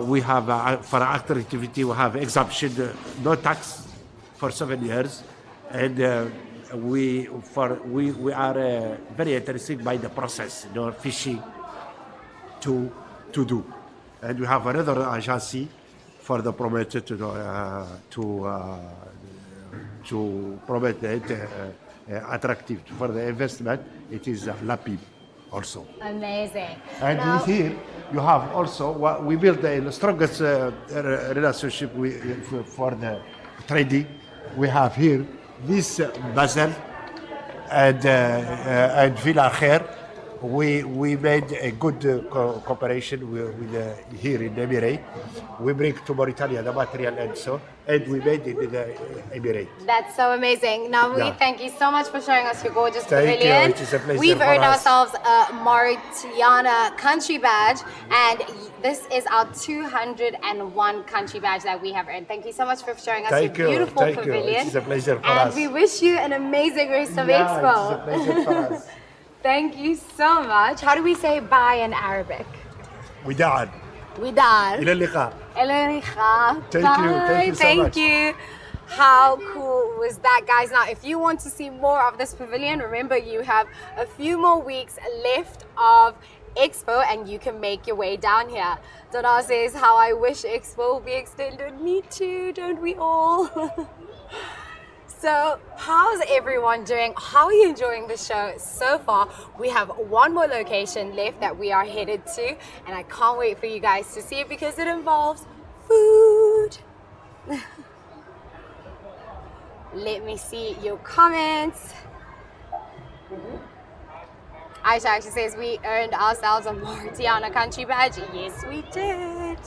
We have for activity. We have exemption, no tax for 7 years, and we are very interested by the process, you know, fishing to do, and we have another agency for the promoter to promote it attractive for the investment. It is LAPIB also. Amazing. And Now- here you have also we built the strongest relationship for the trading. We have here this Basel and Villa Khair. We made a good cooperation with here in the Emirate. We bring to Mauritania the material and so, and we made it in the Emirate. That's so amazing. Now, we Yeah. thank you so much for showing us your gorgeous Thank you. pavilion. It is a pleasure We've for earned us. ourselves a Mauritania country badge, and this is our 201 country badge that we have earned. Thank you so much for showing us Thank your you. beautiful Thank you. pavilion. It is a pleasure for and us. we wish you an amazing rest of Yeah, Expo. it is a pleasure for us. Thank you so much. How do we say bye in Arabic? وداعا Widar. إلى اللقاء. Thank you. Thank you so Thank much. you. How cool was that, guys? Now, if you want to see more of this pavilion, remember you have a few more weeks left of Expo and you can make your way down here. Donna says, how I wish Expo will be extended. Me too, don't we all? So, how's everyone doing? How are you enjoying the show so far? We have one more location left that we are headed to, and I can't wait for you guys to see it because it involves food. Let me see your comments. Aisha actually says we earned ourselves a Mauritania country badge. Yes, we did.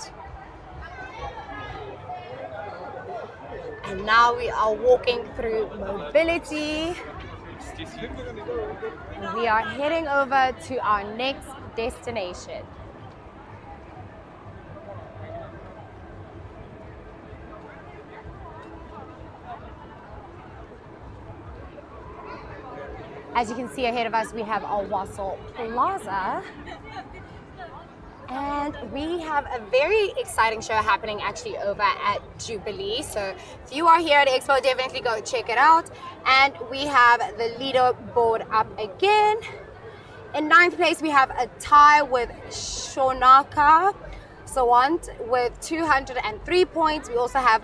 And now we are walking through mobility. We are heading over to our next destination. As you can see ahead of us, we have our Wassail Plaza. And we have a very exciting show happening actually over at Jubilee. So if you are here at Expo, definitely go check it out. And we have the leaderboard up again. In 9th place, we have a tie with Shonaka Sawant with 203 points. We also have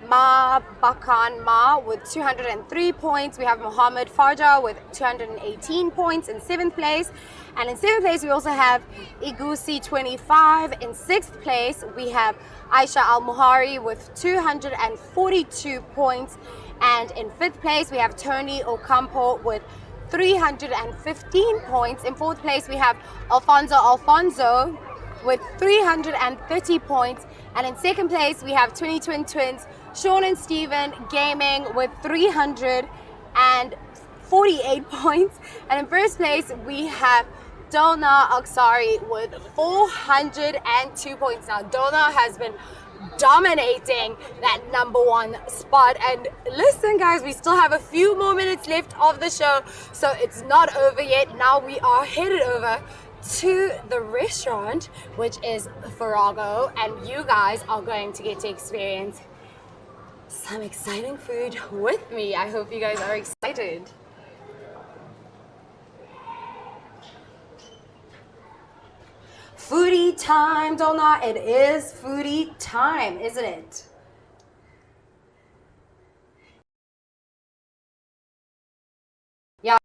Ma Bakan Ma with 203 points. We have Mohammed Farja with 218 points in 7th place. And in 7th place, we also have Igusi 25. In 6th place, we have Aisha Al-Muhari with 242 points. And in 5th place, we have Tony Ocampo with 315 points. In 4th place, we have Alfonso with 330 points. And in 2nd place, we have 20 Twin Twins, Sean and Steven Gaming with 348 points. And in 1st place, we have Dona Aksari with 402 points. Now, Dona has been dominating that #1 spot. And listen, guys, we still have a few more minutes left of the show, so it's not over yet. Now we are headed over to the restaurant, which is Farago, and you guys are going to get to experience some exciting food with me. I hope you guys are excited. Foodie time, Donna. It is foodie time, isn't it? Yeah.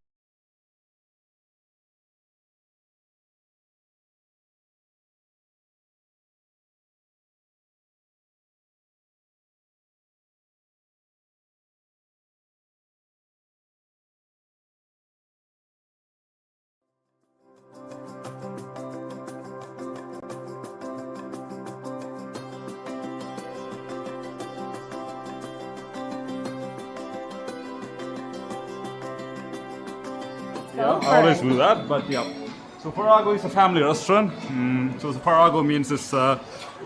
Yeah, I always do that, but yeah. So Farago is a family restaurant. So the Farago means it's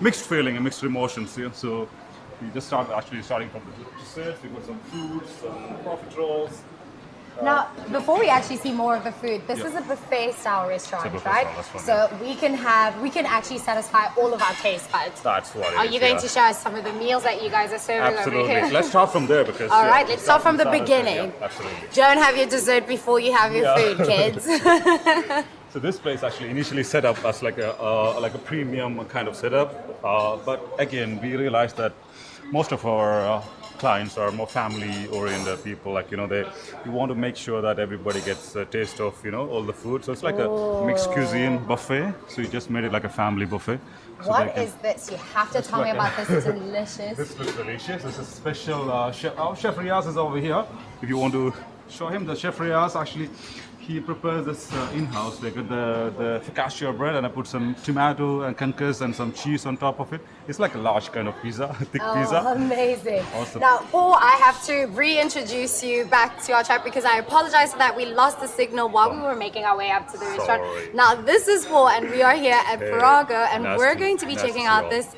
mixed feeling and mixed emotions. Yeah? So we just starting from the desserts. We got some fruits, some profit rolls. Now, before we actually see more of the food, this Yeah. is a buffet style restaurant, It's a buffet right? style restaurant, So we can actually satisfy all of our taste buds. That's what it Are is, you going yeah. to show us some of the meals that you guys are serving over here? Absolutely. Let's start from there because. All right, let's start from the beginning. Yeah, absolutely. Don't have your dessert before you have your Yeah. food, kids. So this place actually initially set up as like a premium kind of setup, but again we realized that most of our clients are more family-oriented people. Like we want to make sure that everybody gets a taste of all the food. So it's like a mixed cuisine buffet. So we just made it like a family buffet. So What is this? You have to tell me like about this delicious. This looks delicious. This is special chef. Our chef Riaz is over here. If you want to show him, the chef Riaz actually he prepares this in-house. They got the focaccia bread, and I put some tomato and concasse and some cheese on top of it. It's like a large kind of pizza, thick pizza. Amazing. Awesome. Now, Paul, I have to reintroduce you back to our chat because I apologize for that. We lost the signal while we were making our way up to the restaurant. Sorry. Now, this is Paul, and we are here at Farago, and nice we're to- going to be nice checking to out see you this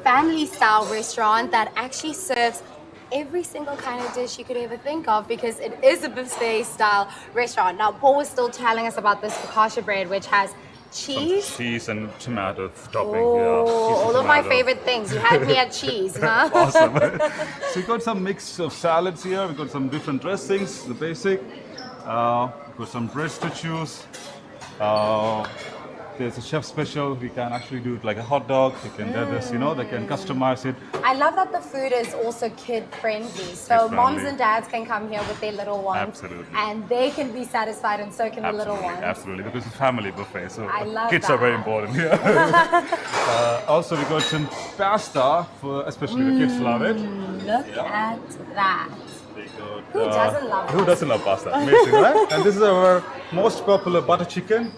family-style restaurant that actually serves every single kind of dish you could ever think of because it is a buffet style restaurant. Now, Paul was still telling us about this focaccia bread, which has cheese. Some cheese and tomato topping. Oh, Yeah, cheese and all of my tomato. favorite things. You had me at cheese, huh? Awesome. So we got some mix of salads here. We got some different dressings, the basic. We got some breads to choose. There's a chef special. We can actually do it like a hot dog. You can get this, they can customize it. I love that the food is also kid friendly. So Kid moms friendly. and dads can come here with their little ones. Absolutely. And they can be satisfied and so can the little ones. Absolutely, because it's a family buffet, so I love kids are very that. important here. Also, we got some pasta, especially the kids love it. Look at that. Who doesn't love Who doesn't love pasta? Amazing, right? And this is our most popular butter chicken.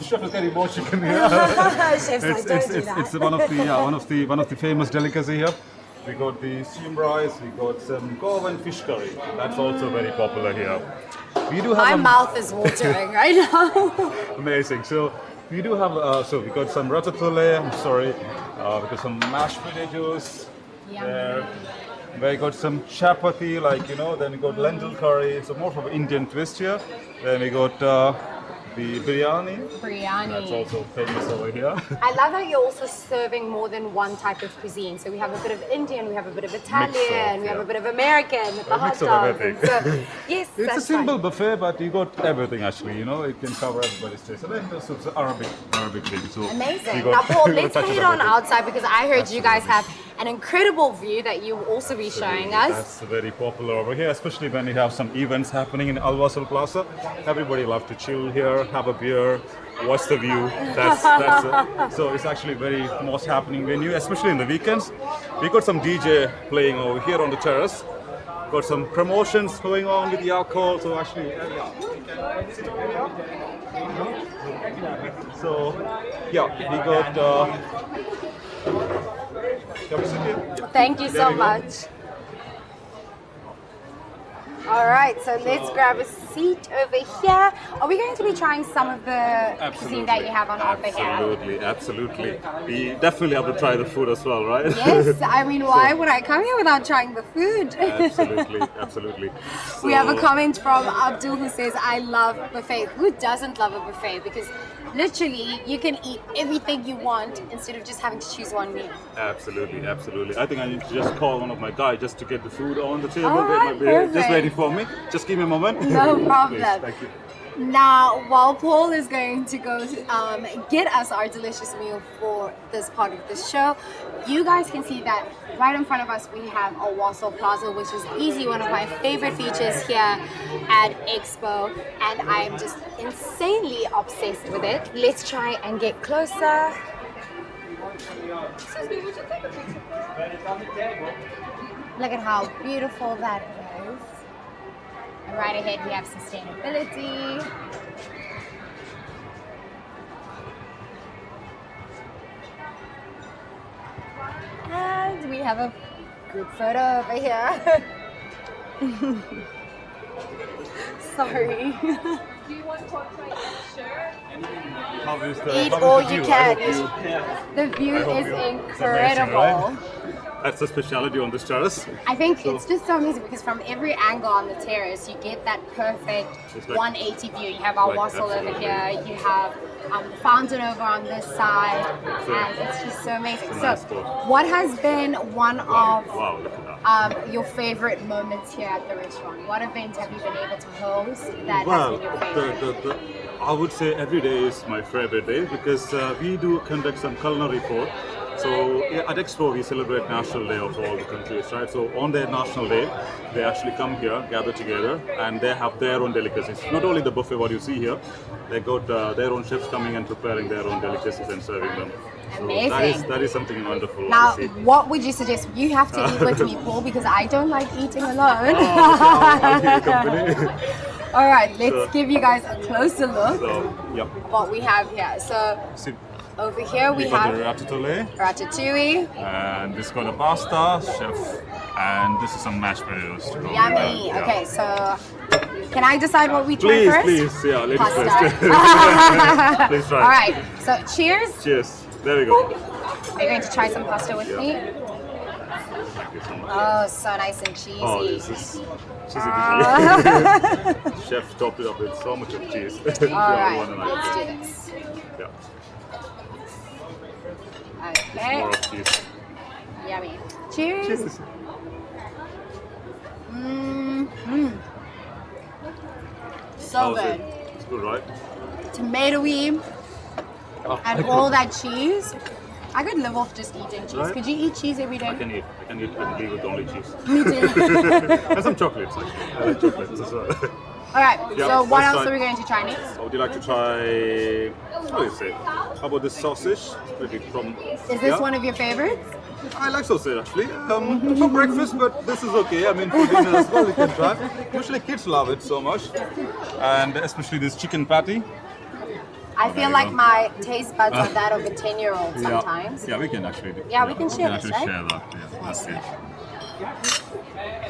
Chef is getting more chicken here. Chef's like, don't do that. It's one of the famous delicacy here. We got the steamed rice. We got some Goan fish curry. That's also very popular here. We do have My mouth is watering right now. amazing. So we do have. So we got some ratatouille. I'm sorry. We got some mashed potatoes. There. We got some chapati, like you know. Then we got lentil curry. So more of an Indian twist here. Then we got the biryani. That's also famous over here. I love how you're also serving more than one type of cuisine. So we have a bit of Indian, we have a bit of Italian, we have a bit of American with the hot mix of dogs. everything. So, yes, It's that's a simple fine. buffet, but you got everything actually. You know, it can cover everybody's taste. And then there's also Arabic thing. So Amazing. you Now, got- Paul, you got let's touch of head on everything. outside because I heard you guys have an incredible view that you will also be showing us. That's very popular over here, especially when you have some events happening in Al Wasl Plaza. Everybody loves to chill here, have a beer, watch the view. So it's actually very most happening venue, especially in the weekends. We got some DJ playing over here on the terrace. Got some promotions going on with the alcohol. So actually, so yeah, we got. Can we sit here? Yeah. Thank you There so we go. much. All right, so let's grab a seat over here. Are we going to be trying some of the cuisine that you have on offer here? Absolutely. We definitely have to try the food as well, right? Yes, I mean, why would I come here without trying the food? Absolutely. We have a So- comment from Abdul who says, I love buffet. Who doesn't love a buffet? Because literally, you can eat everything you want instead of just having to choose one meal. Absolutely. I think I need to just call one of my guys just to get the food on the table. All They right, might be just perfect. waiting for me. Just give me a moment. No problem. Please, thank you. Now, while Paul is going to go get us our delicious meal for this part of the show, you guys can see that right in front of us we have a Wasl Plaza, which is easily one of my favorite features here at Expo, and I'm just insanely obsessed with it. Let's try and get closer. Excuse me, would you take a picture? Look at how beautiful that is. And right ahead we have sustainability. And we have a group photo over here. Sorry. How is the, Eat how is all the you view? I can. hope The view I hope is you- it's incredible. amazing, right? That's the speciality on this terrace. I think it's just so amazing because from every angle on the terrace, you get that perfect It's like- 180 view. You have our Like, Wasl over absolutely. here, you have the fountain over on this side, So- and it's just so amazing. It's a So, nice spot. what has been one of Wow, look at that. your favorite moments here at the restaurant? What event have you been able to host that Well, has been your favorite? I would say every day is my favorite day because we do conduct some culinary report. So at Expo we celebrate National Day of all the countries, right? So on their National Day, they actually come here, gather together, and they have their own delicacies. Not only the buffet what you see here, they got their own chefs coming and preparing their own delicacies and serving them. So Amazing. that is something wonderful. Now, I see. what would you suggest? You have to eat with me, Paul, because I don't like eating alone. I'll give you company. All right, let's So- give you guys a closer look So, yep. what we have here. So See, over here we we got the have ratatouille. ratatouille. And this got a pasta, chef, and this is some mashed potatoes to go with Yummy. that. Yeah. Okay, so can I decide what we try Please, first? please, yeah, ladies Pasta. first. Please try. All right, so cheers. Cheers. There we go. Are you going to try some pasta with me? Thank you so much. Oh, so nice and cheesy. Oh, this is cheesy. Chef topped it up with so much of cheese. All right, let's do this. Yeah, Okay, more of cheese. yummy. Cheers. Cheers. So How was good. it? It's good, right? Tomatoey Oh, and all that cheese. I could live off just eating cheese. Right? Could you eat cheese every day? I can live with only cheese. Me too. And some chocolates, actually. I like chocolates as well. All right. Yeah, So what let's else try- are we going to try next? Would you like to try, what do you say? How about this sausage? Maybe from, Is this one of your favorites? I like sausage actually. For breakfast, but this is okay. I mean, for dinner as well, you can try. Usually kids love it so much. And especially this chicken patty. I feel like my taste buds are that of a 10-year-old sometimes. Yeah, we can actually do. Yeah, we can share this, right? Share that. Yeah, that's it.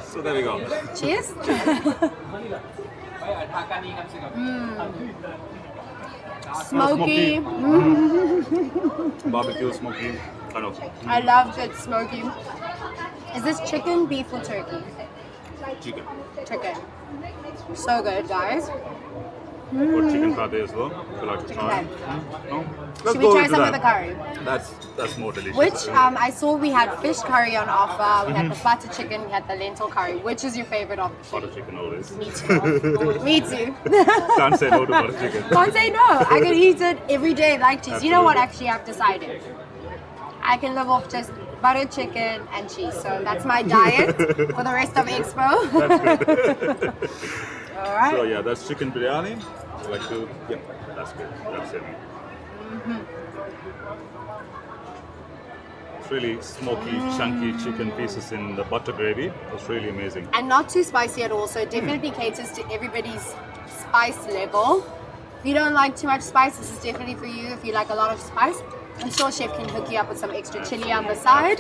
So there we go. Cheers. Smoky. Barbecue, smoky, kind of. I love good smoky. Is this chicken, beef, or turkey? Chicken. Chicken. So good, guys. Or chicken patty as well. Would you like to try? Okay. No? Should we try some of the curry? That's more delicious. Which I saw we had fish curry on offer. We had the butter chicken. We had the lentil curry. Which is your favorite of the two? Butter chicken always. Me too. Me too. Can't say no to butter chicken. Can't say no. I could eat it every day like cheese. You know what? Actually, I've decided. I can live off just butter chicken and cheese. So that's my diet for the rest of Expo. That's good. All right. So yeah, that's chicken biryani. I like to, yeah, that's good. That's it. It's really smoky, chunky chicken pieces in the butter gravy. It's really amazing. And not too spicy at all, so it definitely caters to everybody's spice level. If you don't like too much spice, this is definitely for you. If you like a lot of spice, I'm sure Chef can hook you up with some extra chili on the side.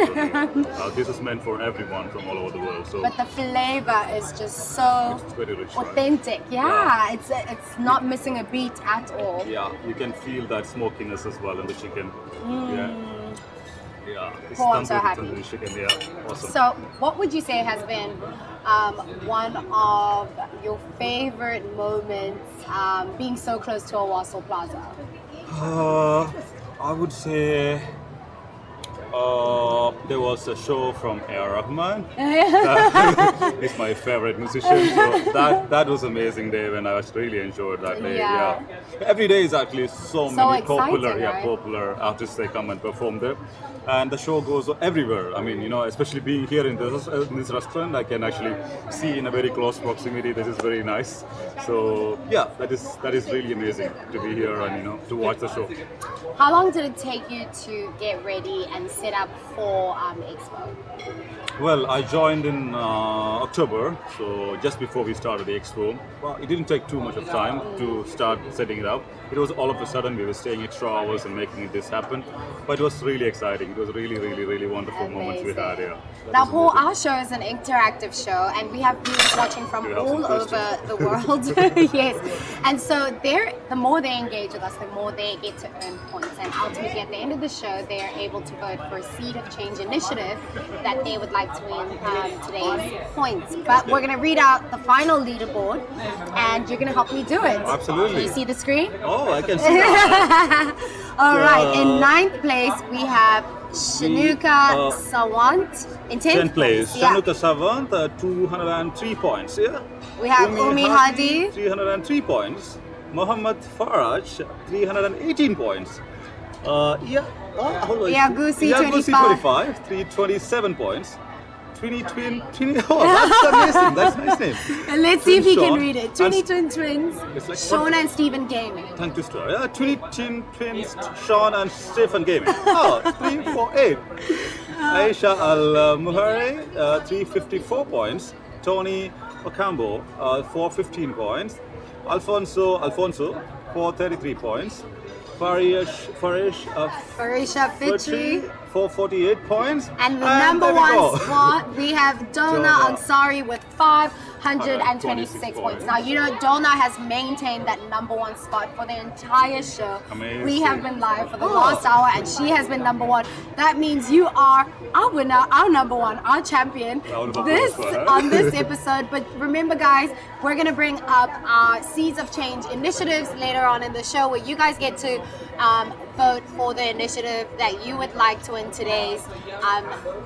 This is meant for everyone from all over the world. So But the flavor is just so it's very rich. Right? authentic. Yeah, it's not missing a beat at all. Yeah, you can feel that smokiness as well in the chicken. Yeah. Yeah. It's Oh, I'm so tandoori- happy. tandoori chicken, yeah. Awesome. So, what would you say has been one of your favorite moments being so close to Owasso Plaza? I would say there was a show from A.R. Rahman. He's my favorite musician. So that was amazing day when I really enjoyed that day. Yeah. Every day is actually so many popular, exciting, right? popular artists they come and perform there. And the show goes everywhere. I mean, you know, especially being here in this restaurant, I can actually see in a very close proximity. This is very nice. So yeah, that is really amazing to be here and to watch the show. How long did it take you to get ready and set up for Expo? Well, I joined in October, so just before we started the Expo. Well, it didn't take too much of time to start setting it up. It was all of a sudden we were staying extra hours and making this happen. But it was really exciting. It was really, really, really wonderful moments we had here. Now, Paul, our show is an interactive show, and we have viewers watching from all over the world. Yes, and so the more they engage with us, the more they get to earn points. And ultimately, at the end of the show, they are able to vote for a Seed of Change initiative that they would like to win today's points. But we're going to read out the final leaderboard, and you're going to help me do it. Absolutely. Can you see the screen? Oh, I can see that. All right. In 9th place, we have Shanuka Sawant in 10th 10th place. Yeah. Shanuka Savant, 203 points. Yeah. We have Umi Hadi. 303 points. Muhammad Faraj, 318 points. Yagusi, 25, 327 points. Oh, that's amazing. That's a nice name. And let's see if he can Sean. read it. Twin Twins, It's like Sean and Stephen Gaming. Thank you, Star. Yeah, Twins, Sean and Stephen Gaming. Oh, 348. Aisha Al Muhari, 354 points. Tony Ocambo, 415 points. Alfonso, 433 points. Farisha Fitri. 448 points. And the there number we one go. spot, we have Dona Ansari with 526 points. Now, you know, Dona has maintained that number one spot for the entire show. Amazing. We have been live for the last hour, and she has been number one. That means you are our winner, our number one, our champion on this episode. But remember, guys, we're going to bring up our Seeds of Change initiatives later on in the show, where you guys get to vote for the initiative that you would like to win today's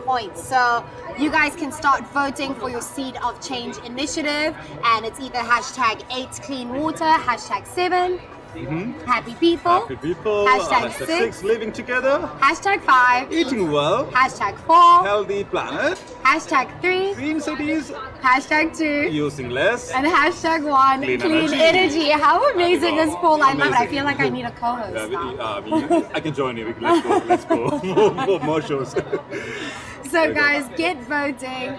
points. So you guys can start voting for your Seed of Change initiative, and it's either hashtag 8cleanwater, hashtag 7, Happy people. Happy people. Hashtag six. Living together. Hashtag 5. Eating well. Hashtag 4. Healthy planet. Hashtag 3. Green cities. Hashtag 2. Using less. And hashtag 1. Clean energy. How amazing is Paul? I love it. I feel like I need a co-host now. I can join you. Let's go. More shows. So guys, get voting.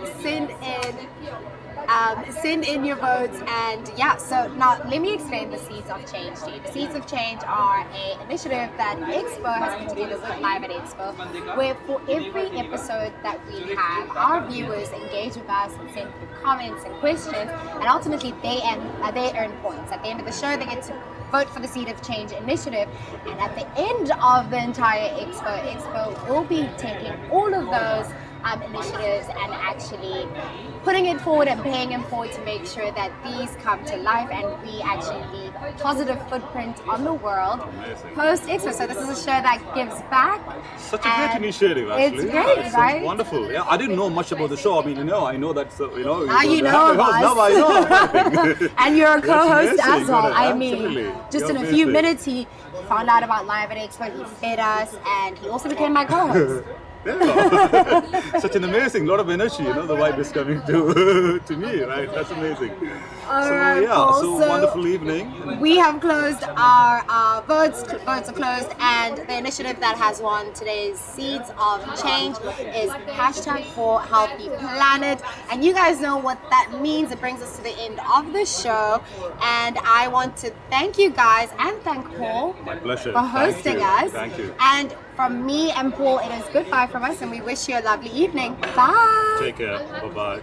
Send in your votes, and yeah, so now let me explain the Seeds of Change to you. The Seeds of Change are an initiative that Expo has put together with Live at Expo, where for every episode that we have, our viewers engage with us and send through comments and questions, and ultimately they earn points. At the end of the show, they get to vote for the Seed of Change initiative, and at the end of the entire Expo will be taking all of those initiatives and actually putting it forward and paying it forward to make sure that these come to life and we actually leave a positive footprint on the world post Expo. So this is a show that gives back. Such a great initiative, actually. It's great, It's right? Wonderful. Yeah, I didn't know much about the show. I mean, I know that's Now you know of us. Now I know. And you're a co-host That's as well. amazing. I mean, Absolutely. just You're in a few amazing. minutes he found out about Live at Expo. He fed us, and he also became my co-host. Yeah. Such an amazing lot of energy, the vibe is coming to me, right? That's amazing. All right, Paul, so wonderful evening. We have closed our votes. Votes are closed, and the initiative that has won today's Seeds of Change is hashtag for Healthy Planet. And you guys know what that means. It brings us to the end of the show, and I want to thank you guys and thank Paul My pleasure. for hosting us. Thank you. And from me and Paul, it is goodbye from us, and we wish you a lovely evening. Bye. Take care. Bye-bye.